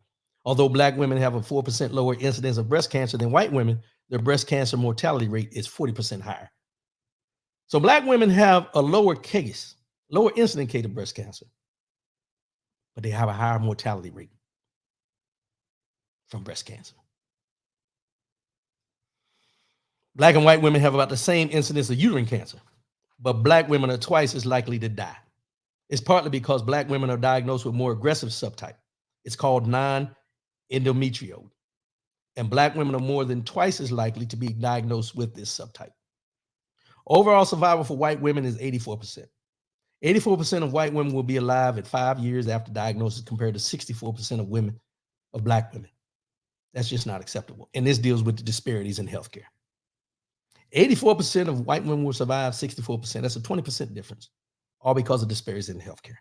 Although Black women have a 4% lower incidence of breast cancer than white women, their breast cancer mortality rate is 40% higher. So Black women have a lower incident case of breast cancer, but they have a higher mortality rate from breast cancer. Black and white women have about the same incidence of uterine cancer, but Black women are twice as likely to die. It's partly because Black women are diagnosed with more aggressive subtype. It's called non-endometrial. And Black women are more than twice as likely to be diagnosed with this subtype. Overall survival for white women is 84%. 84% of white women will be alive at 5 years after diagnosis compared to 64% of Black women. That's just not acceptable. And this deals with the disparities in healthcare. 84% of white women will survive, 64%. That's a 20% difference, all because of disparities in healthcare.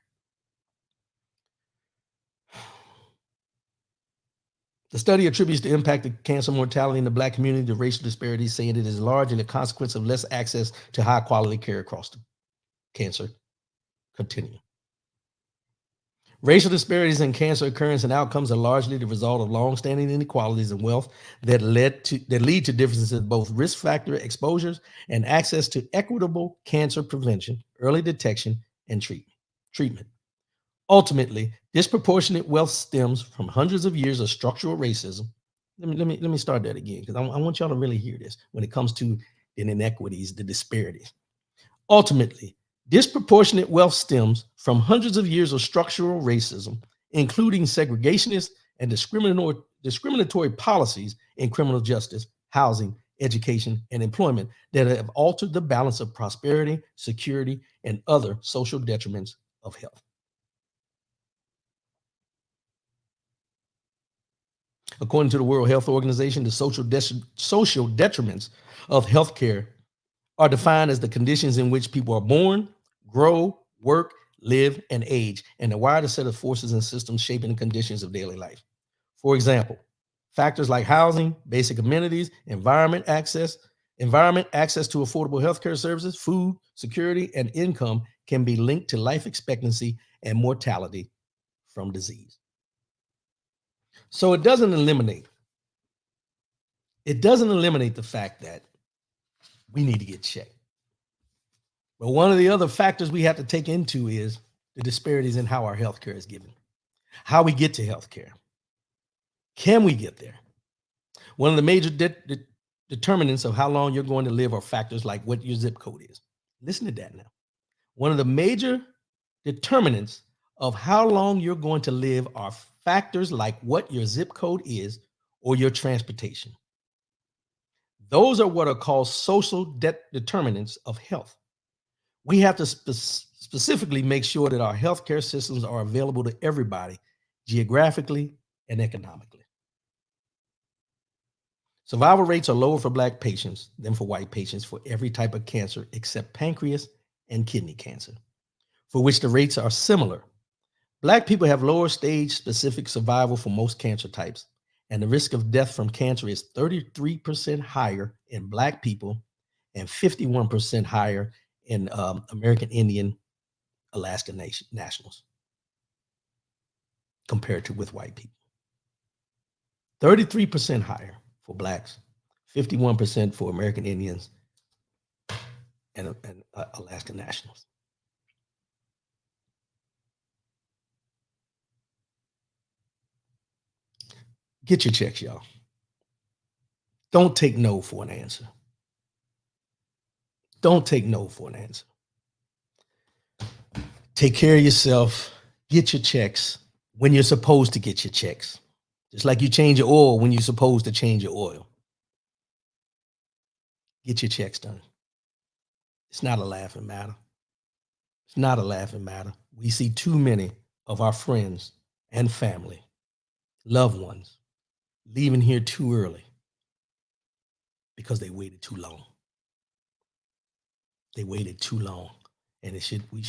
The study attributes the impact of cancer mortality in the Black community to racial disparities, saying it is largely a consequence of less access to high quality care across the cancer continuum. Racial disparities in cancer occurrence and outcomes are largely the result of long-standing inequalities in wealth that lead to differences in both risk factor exposures and access to equitable cancer prevention, early detection, and treatment. Ultimately, disproportionate wealth stems from hundreds of years of structural racism. Let me start that again because I want y'all to really hear this when it comes to the inequities, the disparities. Ultimately, disproportionate wealth stems from hundreds of years of structural racism, including segregationist and discriminatory policies in criminal justice, housing, education, and employment that have altered the balance of prosperity, security, and other social detriments of health. According to the World Health Organization, the social detriments of healthcare are defined as the conditions in which people are born, grow, work, live, and age, and a wider set of forces and systems shaping the conditions of daily life. For example, factors like housing, basic amenities, environment, access to affordable healthcare services, food, security, and income can be linked to life expectancy and mortality from disease. So it doesn't eliminate the fact that we need to get checked. But one of the other factors we have to take into is the disparities in how our healthcare is given, how we get to healthcare. Can we get there? One of the major determinants of how long you're going to live are factors like what your zip code is. Listen to that now. One of the major determinants of how long you're going to live are factors like what your zip code is or your transportation. Those are what are called social determinants of health. We have to specifically make sure that our healthcare systems are available to everybody geographically and economically. Survival rates are lower for Black patients than for white patients for every type of cancer except pancreas and kidney cancer, for which the rates are similar. Black people have lower stage specific survival for most cancer types, and the risk of death from cancer is 33% higher in Black people and 51% higher in American Indian Alaska nationals compared to with white people. 33% higher for blacks, 51% for American Indians and Alaska nationals. Get your checks, y'all. Don't take no for an answer. Don't take no for an answer. Take care of yourself. Get your checks when you're supposed to get your checks. Just like you change your oil when you're supposed to change your oil. Get your checks done. It's not a laughing matter. It's not a laughing matter. We see too many of our friends and family, loved ones, leaving here too early because they waited too long. They waited too long. And we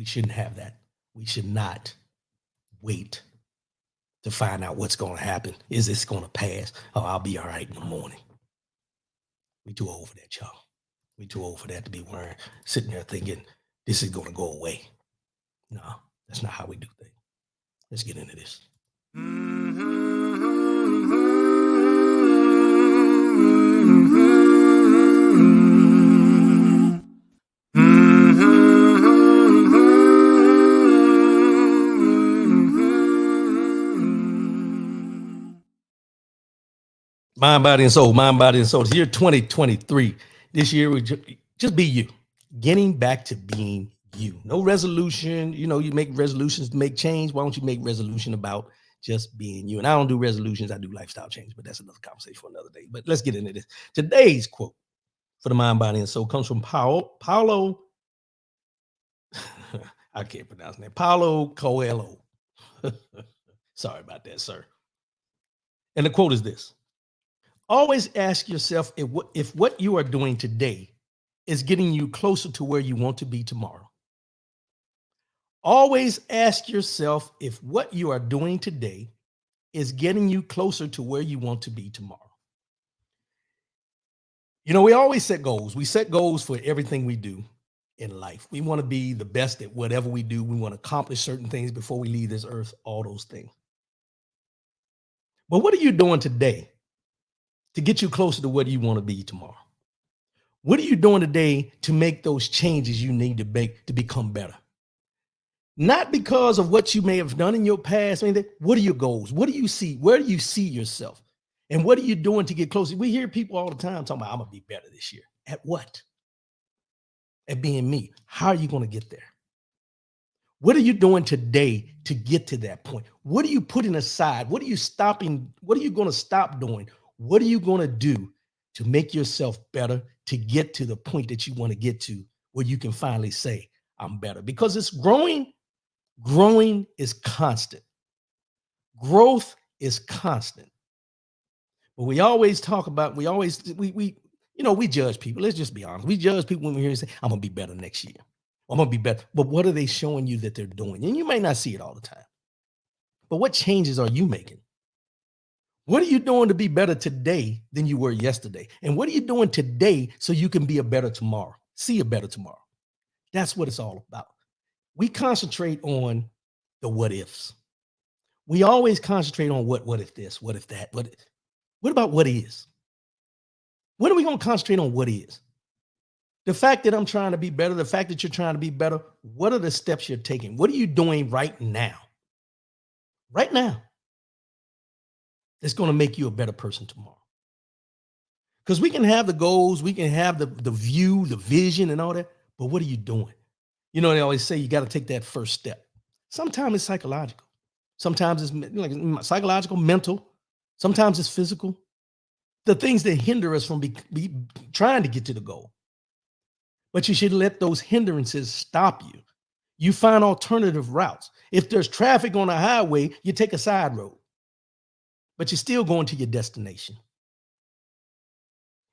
shouldn't have that. We should not wait to find out what's going to happen. Is this going to pass? Oh, I'll be all right in the morning. We too old for that, y'all. We too old for that to be sitting there thinking this is going to go away. No, that's not how we do things. Let's get into this. Mind, body, and soul. Mind, body, and soul. It's year 2023. This year, we just be you. Getting back to being you. No resolution. You know, you make resolutions to make change. Why don't you make resolution about just being you? And I don't do resolutions. I do lifestyle change, but that's another conversation for another day. But let's get into this. Today's quote for the mind, body, and soul comes from Paulo. I can't pronounce his name. Paulo Coelho. Sorry about that, sir. And the quote is this. Always ask yourself if what you are doing today is getting you closer to where you want to be tomorrow. Always ask yourself if what you are doing today is getting you closer to where you want to be tomorrow. You know, we always set goals. We set goals for everything we do in life. We want to be the best at whatever we do. We want to accomplish certain things before we leave this earth, all those things. But what are you doing today to get you closer to where you want to be tomorrow? What are you doing today to make those changes you need to make to become better? Not because of what you may have done in your past. I mean, what are your goals? What do you see? Where do you see yourself? And what are you doing to get closer? We hear people all the time talking about, I'm going to be better this year. At what? At being me. How are you going to get there? What are you doing today to get to that point? What are you putting aside? What are you stopping? What are you going to stop doing? What are you going to do to make yourself better, to get to the point that you want to get to where you can finally say, I'm better? Because it's growing. Growing is constant. Growth is constant. But we always talk about, we judge people. Let's just be honest. We judge people when we hear and say, I'm going to be better next year. I'm going to be better. But what are they showing you that they're doing? And you may not see it all the time. But what changes are you making? What are you doing to be better today than you were yesterday? And what are you doing today so you can be a better tomorrow? See a better tomorrow. That's what it's all about. We concentrate on the what ifs. We always concentrate on what if this, what if that, what about what is? When are we going to concentrate on what is? The fact that I'm trying to be better, the fact that you're trying to be better, what are the steps you're taking? What are you doing right now? Right now. That's going to make you a better person tomorrow. Because we can have the goals, we can have the view, the vision and all that, but what are you doing? You know, they always say you got to take that first step. Sometimes it's psychological. Sometimes it's like psychological, mental. Sometimes it's physical. The things that hinder us from trying to get to the goal. But you should let those hindrances stop you. You find alternative routes. If there's traffic on a highway, you take a side road. But you're still going to your destination.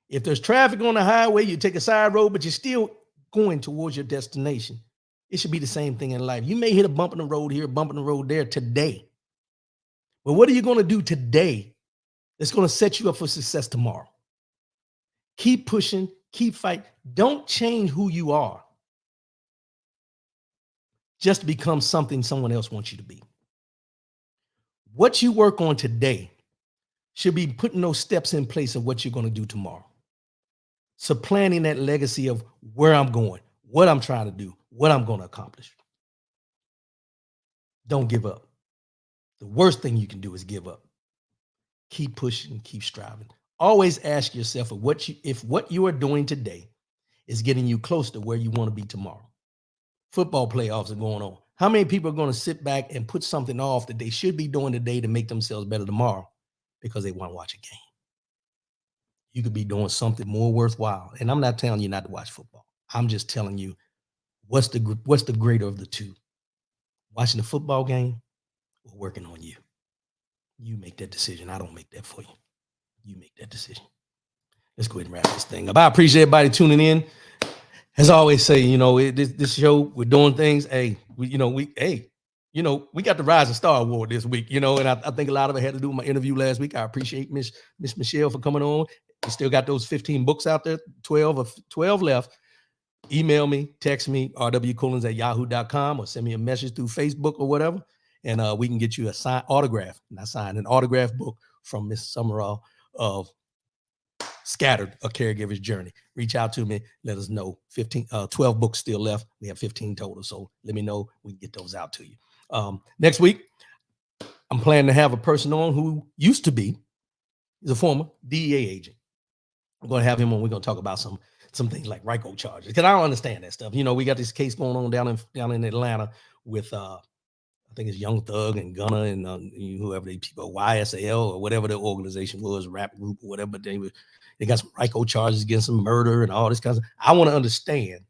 If there's traffic on the highway, you take a side road, but you're still going towards your destination. It should be the same thing in life. You may hit a bump in the road here, a bump in the road there today. But what are you going to do today that's going to set you up for success tomorrow? Keep pushing, keep fighting. Don't change who you are just to become something someone else wants you to be. What you work on today should be putting those steps in place of what you're going to do tomorrow. Supplanting that legacy of where I'm going, what I'm trying to do, what I'm going to accomplish. Don't give up. The worst thing you can do is give up. Keep pushing, keep striving. Always ask yourself if what you are doing today is getting you close to where you want to be tomorrow. Football playoffs are going on. How many people are going to sit back and put something off that they should be doing today to make themselves better tomorrow because they want to watch a game? You could be doing something more worthwhile. And I'm not telling you not to watch football. I'm just telling you what's the greater of the two? Watching a football game or working on you? You make that decision. I don't make that for you. You make that decision. Let's go ahead and wrap this thing up. I appreciate everybody tuning in. As I always say, this show, we're doing things. Hey, we got the Rising Star Award this week, and I think a lot of it had to do with my interview last week. I appreciate Miss Michelle for coming on. We still got those 15 books out there, 12 left. Email me, text me, rwcoolins@yahoo.com, or send me a message through Facebook or whatever, and we can get you an autograph book from Miss Summerall of Scattered, A Caregiver's Journey. Reach out to me, let us know. 12 books still left. We have 15 total, so let me know. We can get those out to you. Next week, I'm planning to have a person on who used to be, he's a former DEA agent. I'm going to have him on. We're going to talk about some things like RICO charges, because I don't understand that stuff. We got this case going on down in Atlanta with I think it's Young Thug and Gunna and whoever they people, YSL or whatever the organization was, rap group or whatever. But they got some RICO charges against some murder and all this kind of stuff. I want to understand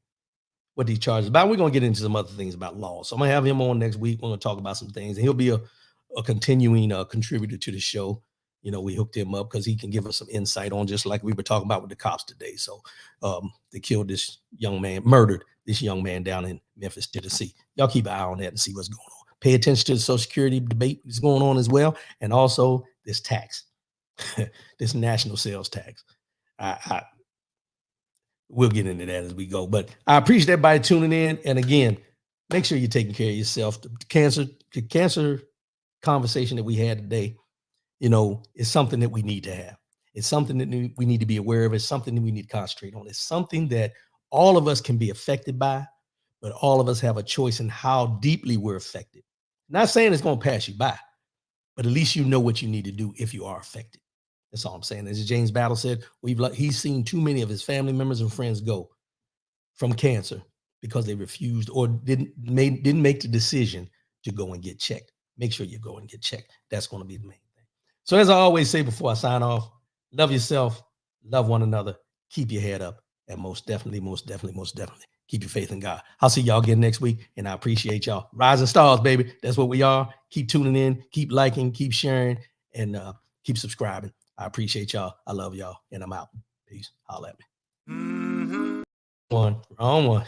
what these charges about. We're going to get into some other things about law. So I'm going to have him on next week. We're going to talk about some things, and he'll be a continuing contributor to the show. We hooked him up because he can give us some insight on, just like we were talking about with the cops today. So they murdered this young man down in Memphis, Tennessee. Y'all keep an eye on that and see what's going on. Pay attention to the Social Security debate that's going on as well. And also this tax, this national sales tax. We'll get into that as we go. But I appreciate everybody tuning in. And again, make sure you're taking care of yourself. The cancer conversation that we had today, is something that we need to have. It's something that we need to be aware of. It's something that we need to concentrate on. It's something that all of us can be affected by, but all of us have a choice in how deeply we're affected. Not saying it's going to pass you by, but at least you know what you need to do if you are affected. That's all I'm saying. As James Battle said, he's seen too many of his family members and friends go from cancer because they refused or didn't make the decision to go and get checked. Make sure you go and get checked. That's going to be the main thing. So as I always say before I sign off, love yourself, love one another, keep your head up, and most definitely, keep your faith in God. I'll see y'all again next week, and I appreciate y'all. Rising stars, baby. That's what we are. Keep tuning in, keep liking, keep sharing, and keep subscribing. I appreciate y'all. I love y'all, and I'm out. Peace. Holla at me. Wrong one.